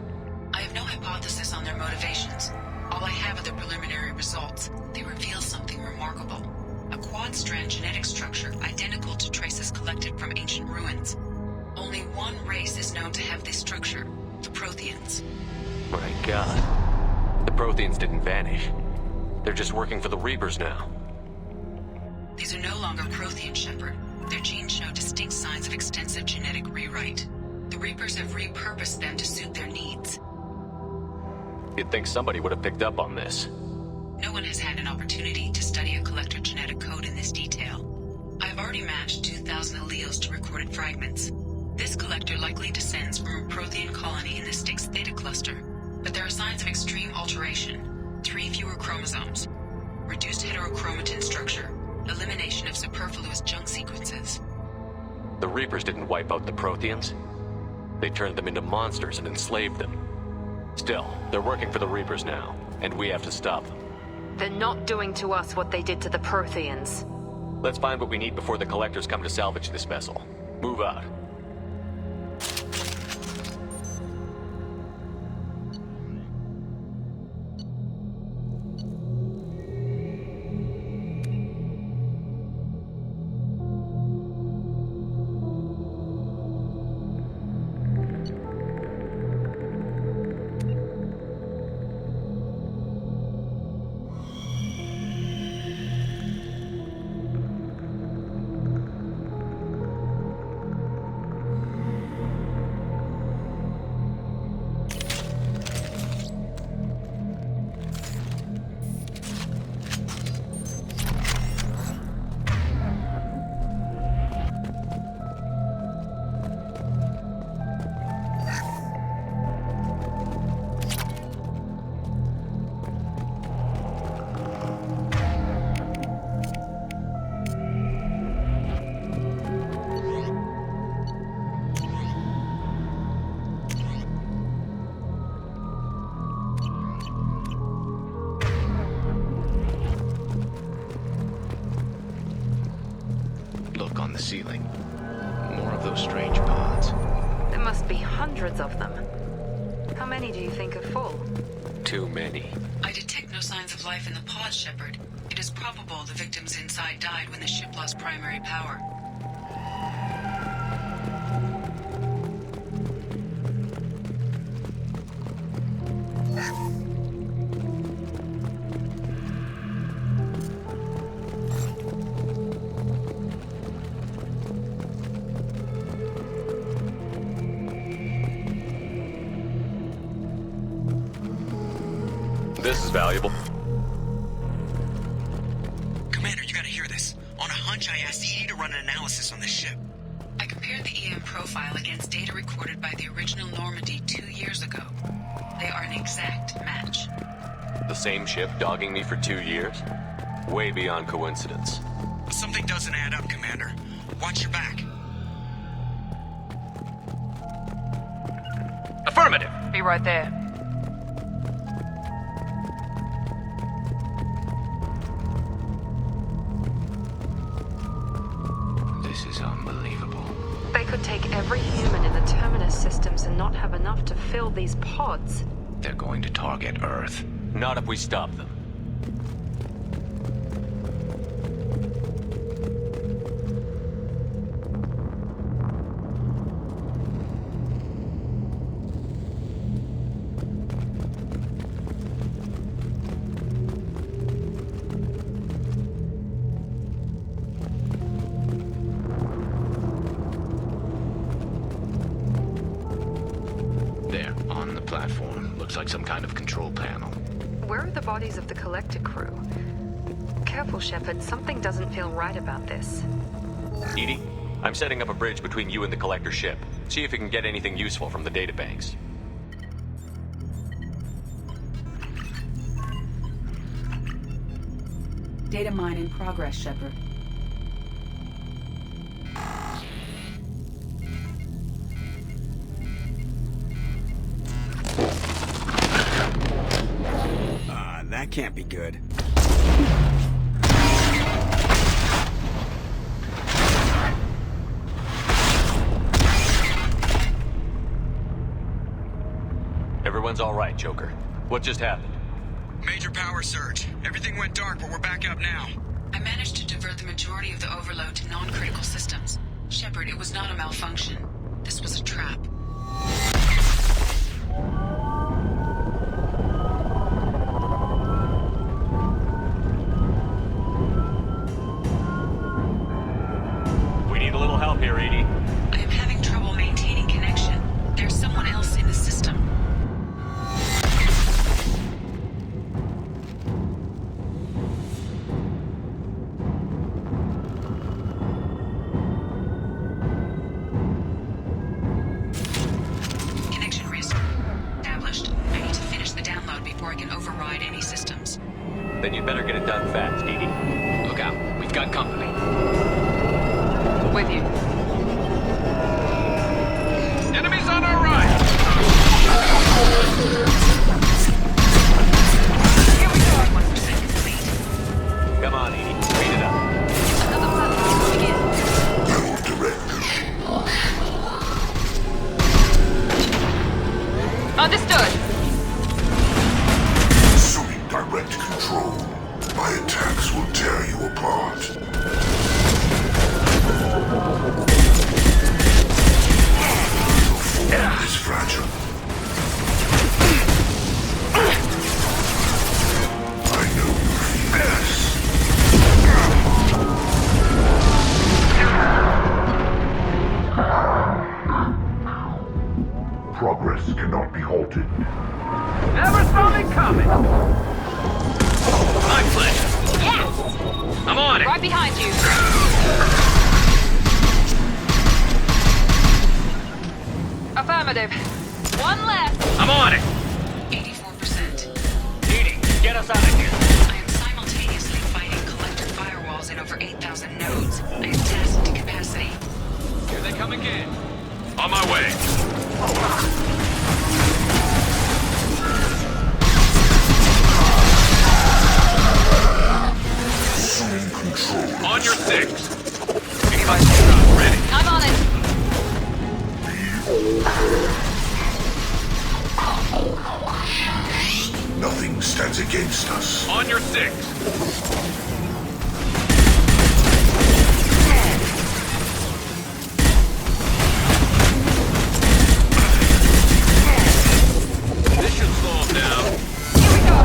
I have no hypothesis on their motivations. All I have are the preliminary results. They reveal something remarkable. A quad-strand genetic structure identical to traces collected from ancient ruins. Only one race is known to have this structure, the Protheans. My god. The Protheans didn't vanish. They're just working for the Reapers now. These are no longer Prothean, Shepard. Their genes show distinct signs of extensive genetic rewrite. The Reapers have repurposed them to suit their needs. You'd think somebody would have picked up on this. No one has had an opportunity to study a collector genetic code in this detail. I have already matched 2,000 alleles to recorded fragments. This collector likely descends from a Prothean colony in the Styx Theta cluster, but there are signs of extreme alteration. 3 fewer chromosomes, reduced heterochromatin structure, elimination of superfluous junk sequences. The Reapers didn't wipe out the Protheans. They turned them into monsters and enslaved them. Still, they're working for the Reapers now, and we have to stop them. They're not doing to us what they did to the Protheans. Let's find what we need before the collectors come to salvage this vessel. Move out. Ceiling. More of those strange pods. There must be hundreds of them. How many do you think are full? Too many. I detect no signs of life in the pod, Shepard. It is probable the victims inside died when the ship lost primary power. This is valuable. Commander, you gotta hear this. On a hunch, I asked EDI to run an analysis on this ship. I compared the EM profile against data recorded by the original Normandy 2 years ago. They are an exact match. The same ship dogging me for 2 years? Way beyond coincidence. Something doesn't add up, Commander. Watch your back. Affirmative. Be right there. This is unbelievable. They could take every human in the Terminus systems and not have enough to fill these pods. They're going to target Earth. Not if we stop them. There, on the platform. Looks like some kind of control panel. Where are the bodies of the Collector crew? Careful, Shepard. Something doesn't feel right about this. EDI, I'm setting up a bridge between you and the Collector ship. See if you can get anything useful from the databanks. Data mine in progress, Shepard. That can't be good. Everyone's all right, Joker. What just happened? Major power surge. Everything went dark, but we're back up now. I managed to divert the majority of the overload to non-critical systems. Shepard, it was not a malfunction. This was a trap. We need a little help here, EDI. I am having trouble maintaining connection. There's someone else in the system. Connection established. I need to finish the download before I can override any systems. Then you'd better get it done fast, EDI. Look out. We've got company. With you. Enemies on our right! Here we go. 1% complete. Come on, EDI. Speed it up. Another platform coming in. Understood. Assuming direct control, my attacks will tear you apart. Your form is fragile. I know you feel this. Progress cannot be halted. Never saw me coming! Time flash. Yes! I'm on it. Right behind you. Affirmative. One left. I'm on it. 84%. EDI, get us out of here. I am simultaneously fighting collector firewalls in over 8,000 nodes. I am tasked to capacity. Here they come again. On my way. Assuming control. On your six. Anybody ready? I'm on it. Nothing stands against us. On your six. This should slow them down. Here we go.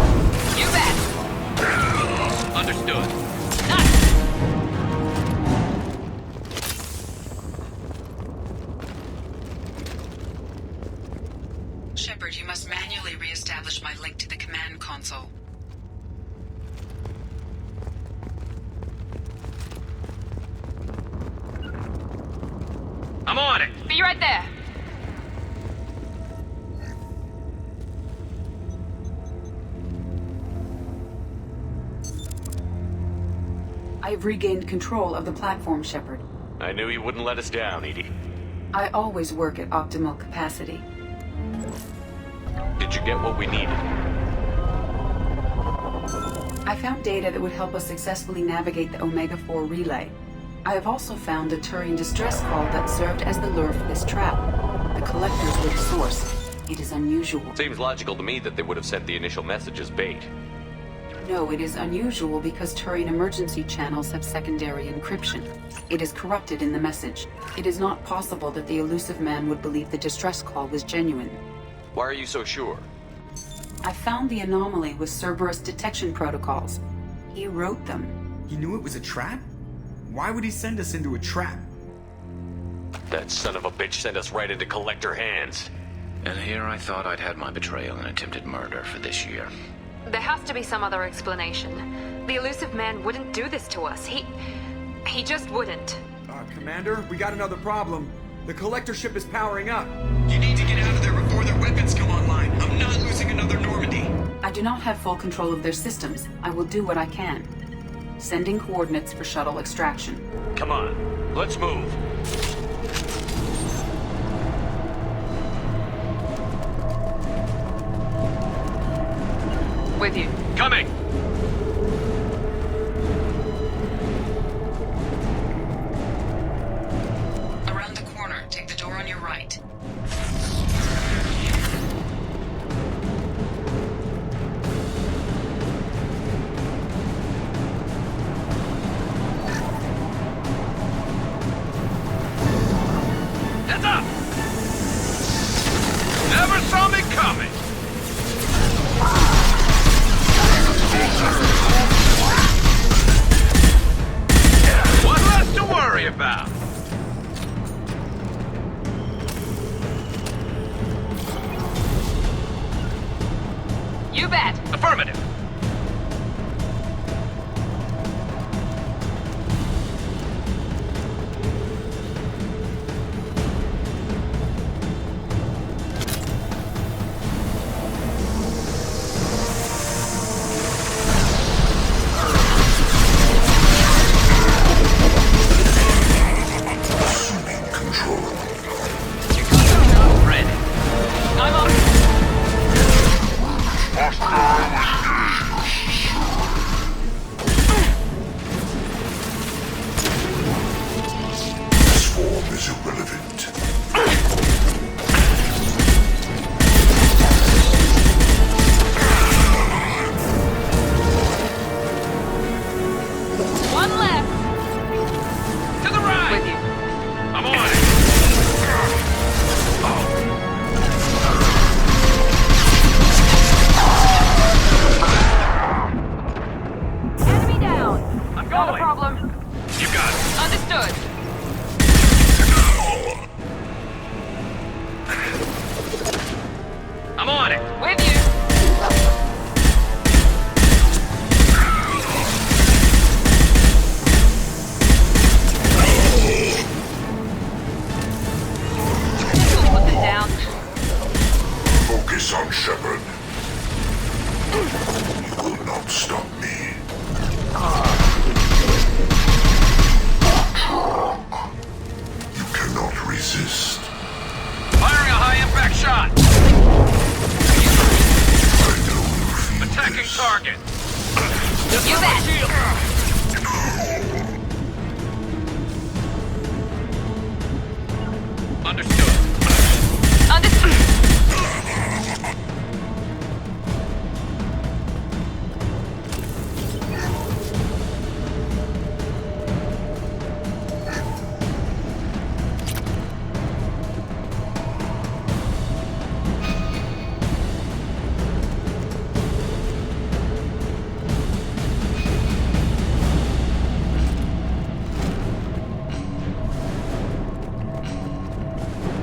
You bet. Understood. Nice. Shepard, you must manually re-establish my link to the command console. I'm on it. Be right there. I have regained control of the platform, Shepard. I knew you wouldn't let us down, EDI. I always work at optimal capacity. Did you get what we needed? I found data that would help us successfully navigate the Omega-4 relay. I have also found a Turian distress call that served as the lure for this trap. The Collectors were the source. It is unusual. Seems logical to me that they would have sent the initial message as bait. No, it is unusual because Turian emergency channels have secondary encryption. It is corrupted in the message. It is not possible that the elusive man would believe the distress call was genuine. Why are you so sure? I found the anomaly with Cerberus detection protocols. He wrote them. He knew it was a trap? Why would he send us into a trap? That son of a bitch sent us right into Collector hands. And here I thought I'd had my betrayal and attempted murder for this year. There has to be some other explanation. The elusive man wouldn't do this to us. He just wouldn't. Commander, we got another problem. The Collector ship is powering up. You need to get out of there before their weapons come online. I'm not losing another Normandy. I do not have full control of their systems. I will do what I can. Sending coordinates for shuttle extraction. Come on, let's move. With you. Coming! Around the corner, take the door on your right. Heads up! Never saw me coming! One less to worry about. You bet. Affirmative. I'm on it. With you. Put them down. Focus on Shepard. You will not stop me. You cannot resist. Firing a high-impact shot. Attacking target. You bet. Understood. Understood.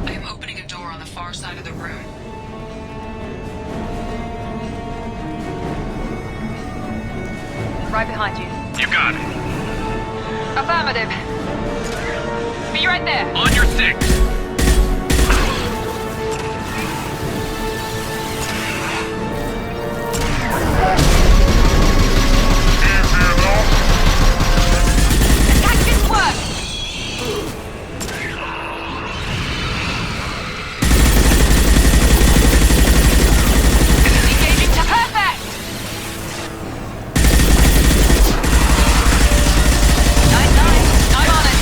I am opening a door on the far side of the room. Right behind you. You got it. Affirmative. Be right there. On your six. Attack didn't work. Engaging to perfect. Nice. I'm on it.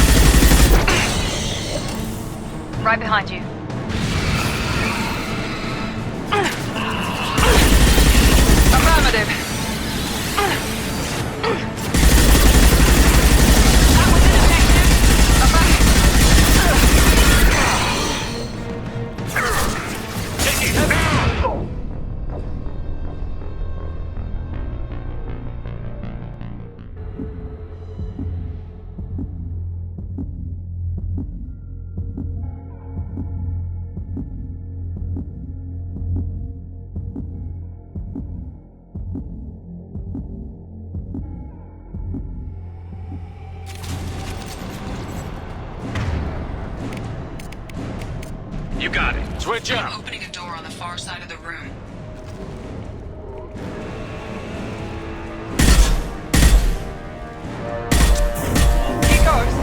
Switch up. I'm opening a door on the far side of the room. Here goes.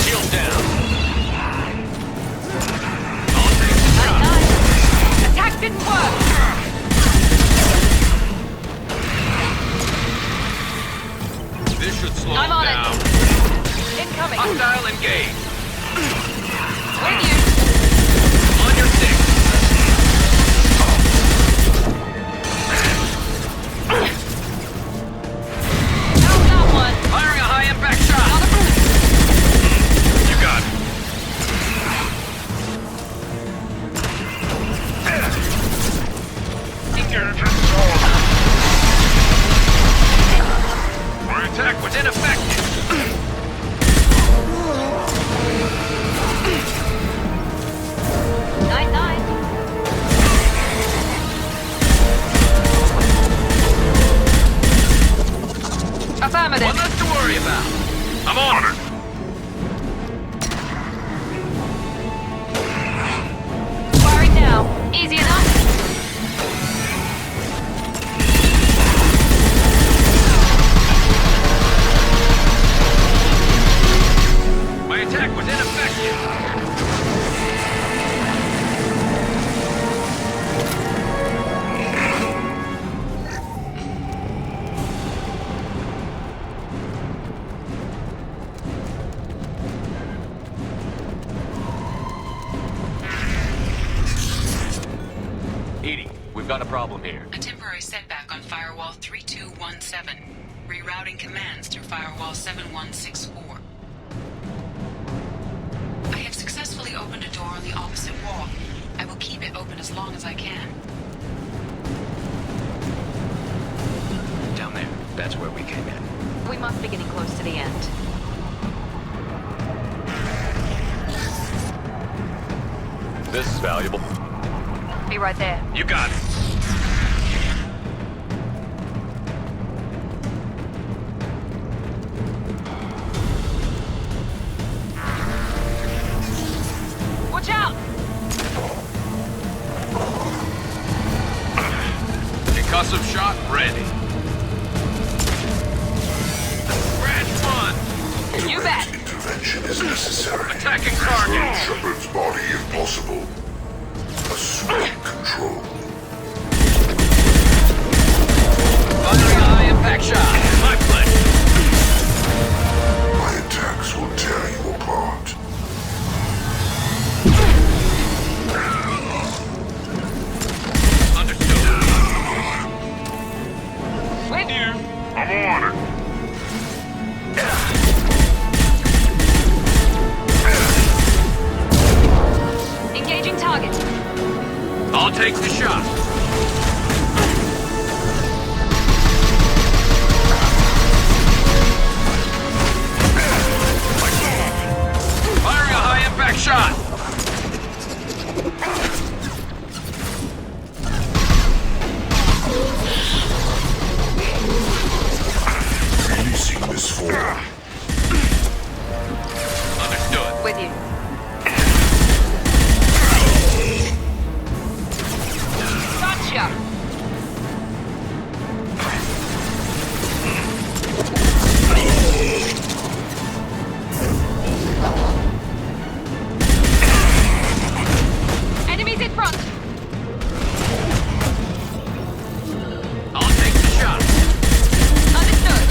Shield down. Attack didn't work. This should slow I'm him on down. it. Incoming. Hostile engage. With you. On your six. How's that one? Firing a high impact shot. You got it. Our attack was ineffective. 9-9. Affirmative. One less to worry about. I'm on it. Firing now. Easy enough. My attack was ineffective. Edie, we've got a problem here. A temporary setback on Firewall 3217. Rerouting commands through Firewall 7164. I have successfully opened a door on the opposite wall. I will keep it open as long as I can. Down there. That's where we came in. We must be getting close to the end. This is valuable. Be right there. You got it. Watch out! Concussive shot ready. Branch one. You bet. Intervention is necessary. Attacking target. Shepard's body if possible. Assume control. Firing a high impact shot. My pleasure. My attacks will tear you apart. Understood. With you. I'm on it. Engaging target. I'll take the shot. Firing a high impact shot. Releasing this form. Understood. With you. Gotcha. Enemies in front. I'll take the shot. Understood.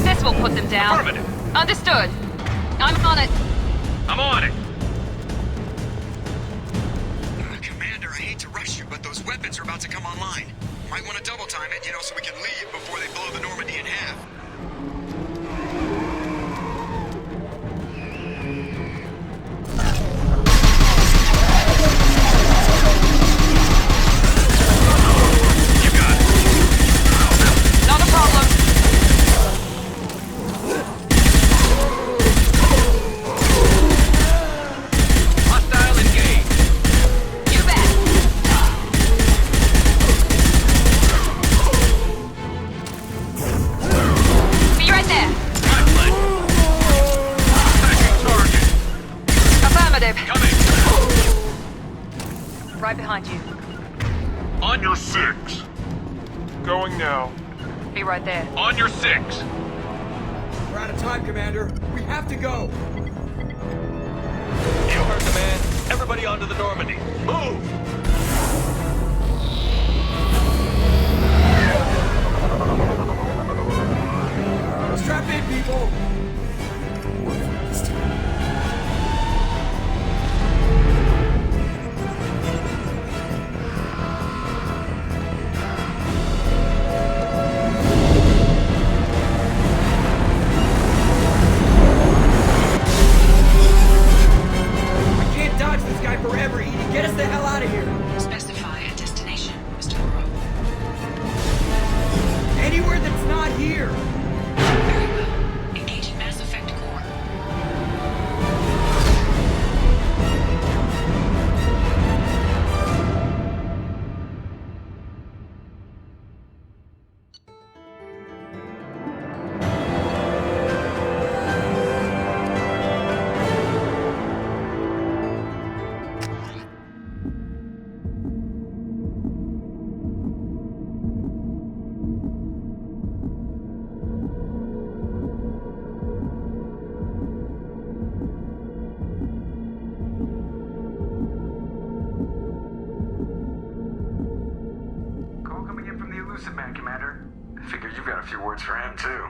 This will put them down. Affirmative. Understood. I'm on it. I'm on it. Commander, I hate to rush you, but those weapons are about to come online. Might want to double time it, so we can leave before they blow the Normandy in half. You got it. Not a problem. Hostile engage. You bet. Going now. Be right there. On your 6. We're out of time, Commander. We have to go. You heard the man. Everybody onto the Normandy. Move! Strap in, people! Forever, Edie. Get us the hell out of here. Specify a destination, Mr. Moreau. Anywhere that's not here. Very well. Engaging Mass Effect core. Man, Commander. I figure you've got a few words for him, too.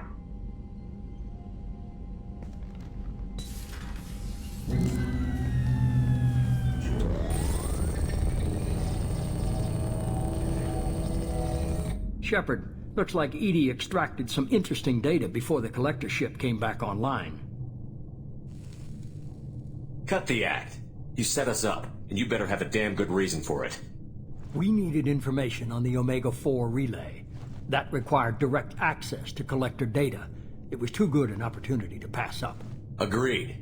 Shepard, looks like EDI extracted some interesting data before the collector ship came back online. Cut the act. You set us up, and you better have a damn good reason for it. We needed information on the Omega-4 relay. That required direct access to collector data. It was too good an opportunity to pass up. Agreed.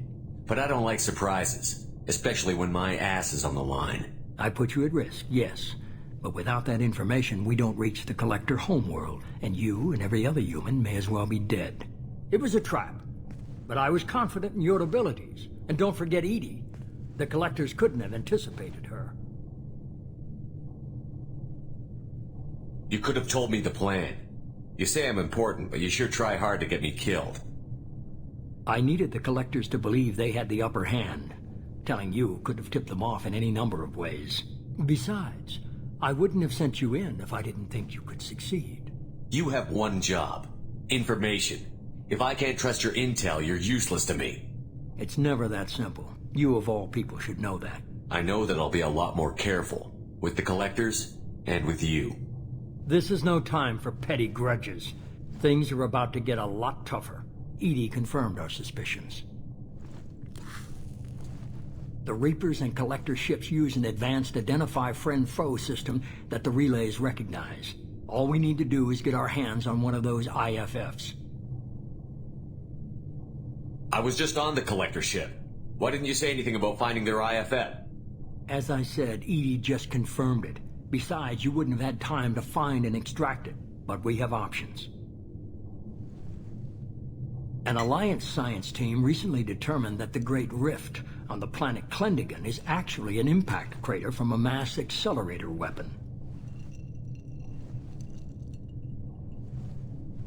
But I don't like surprises, especially when my ass is on the line. I put you at risk, yes. But without that information, we don't reach the collector homeworld, and you and every other human may as well be dead. It was a trap. But I was confident in your abilities. And don't forget EDI. The collectors couldn't have anticipated her. You could have told me the plan. You say I'm important, but you sure try hard to get me killed. I needed the collectors to believe they had the upper hand. Telling you could have tipped them off in any number of ways. Besides, I wouldn't have sent you in if I didn't think you could succeed. You have one job. Information. If I can't trust your intel, you're useless to me. It's never that simple. You of all people should know that. I know that I'll be a lot more careful. With the collectors, and with you. This is no time for petty grudges. Things are about to get a lot tougher. EDI confirmed our suspicions. The Reapers and Collector ships use an advanced Identify Friend-Foe system that the relays recognize. All we need to do is get our hands on one of those IFFs. I was just on the Collector ship. Why didn't you say anything about finding their IFF? As I said, EDI just confirmed it. Besides, you wouldn't have had time to find and extract it. But we have options. An Alliance science team recently determined that the Great Rift on the planet Klendagon is actually an impact crater from a mass accelerator weapon.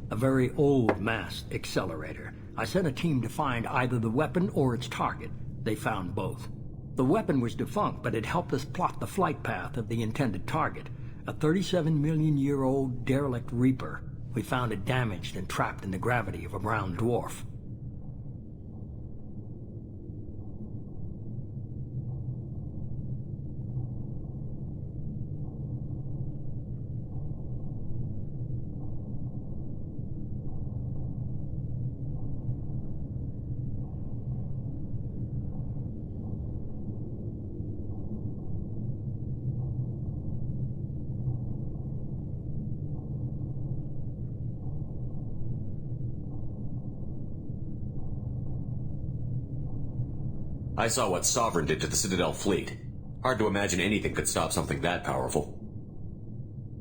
A very old mass accelerator. I sent a team to find either the weapon or its target. They found both. The weapon was defunct, but it helped us plot the flight path of the intended target, a 37-million-year-old derelict Reaper. We found it damaged and trapped in the gravity of a brown dwarf. I saw what Sovereign did to the Citadel fleet. Hard to imagine anything could stop something that powerful.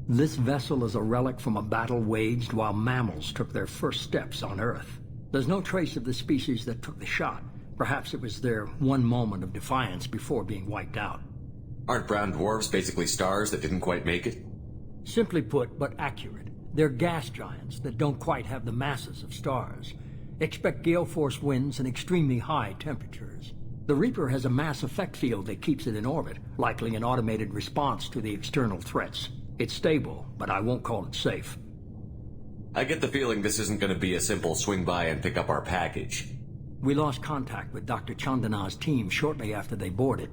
This vessel is a relic from a battle waged while mammals took their first steps on Earth. There's no trace of the species that took the shot. Perhaps it was their one moment of defiance before being wiped out. Aren't brown dwarfs basically stars that didn't quite make it? Simply put, but accurate. They're gas giants that don't quite have the masses of stars. Expect gale force winds and extremely high temperatures. The Reaper has a mass effect field that keeps it in orbit, likely an automated response to the external threats. It's stable, but I won't call it safe. I get the feeling this isn't going to be a simple swing by and pick up our package. We lost contact with Dr. Chandana's team shortly after they boarded.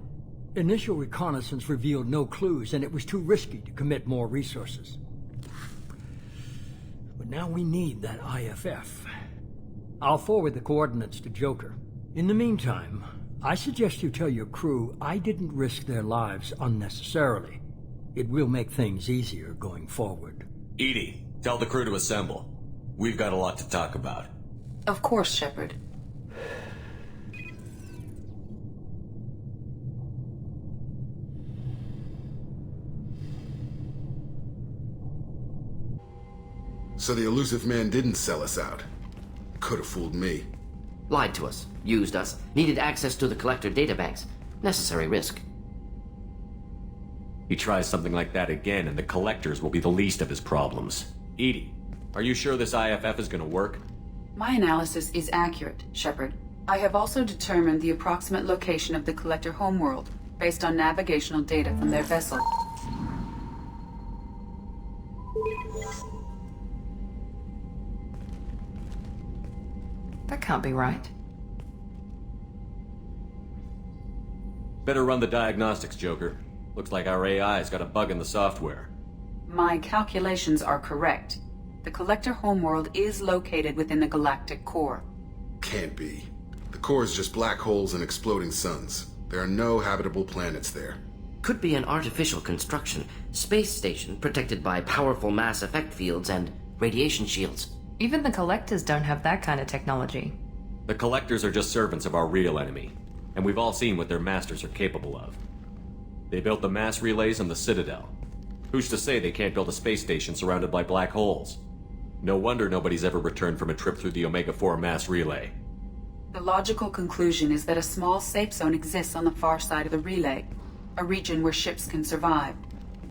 Initial reconnaissance revealed no clues, and it was too risky to commit more resources. But now we need that IFF. I'll forward the coordinates to Joker. In the meantime, I suggest you tell your crew I didn't risk their lives unnecessarily. It will make things easier going forward. EDI, tell the crew to assemble. We've got a lot to talk about. Of course, Shepard. So the elusive man didn't sell us out. Could have fooled me. Lied to us, used us, needed access to the Collector databanks. Necessary risk. He tries something like that again, and the Collectors will be the least of his problems. EDI, are you sure this IFF is going to work? My analysis is accurate, Shepard. I have also determined the approximate location of the Collector homeworld, based on navigational data from their vessel. That can't be right. Better run the diagnostics, Joker. Looks like our AI's got a bug in the software. My calculations are correct. The Collector homeworld is located within the galactic core. Can't be. The core is just black holes and exploding suns. There are no habitable planets there. Could be an artificial construction. Space station protected by powerful mass effect fields and radiation shields. Even the Collectors don't have that kind of technology. The Collectors are just servants of our real enemy, and we've all seen what their masters are capable of. They built the mass relays on the Citadel. Who's to say they can't build a space station surrounded by black holes? No wonder nobody's ever returned from a trip through the Omega-4 mass relay. The logical conclusion is that a small safe zone exists on the far side of the relay, a region where ships can survive.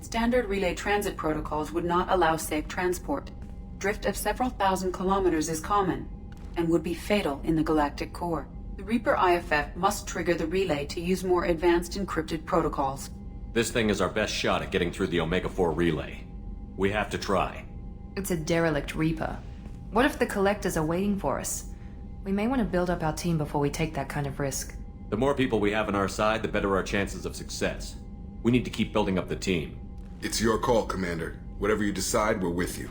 Standard relay transit protocols would not allow safe transport. Drift of several thousand kilometers is common, and would be fatal in the galactic core. The Reaper IFF must trigger the relay to use more advanced encrypted protocols. This thing is our best shot at getting through the Omega-4 relay. We have to try. It's a derelict Reaper. What if the Collectors are waiting for us? We may want to build up our team before we take that kind of risk. The more people we have on our side, the better our chances of success. We need to keep building up the team. It's your call, Commander. Whatever you decide, we're with you.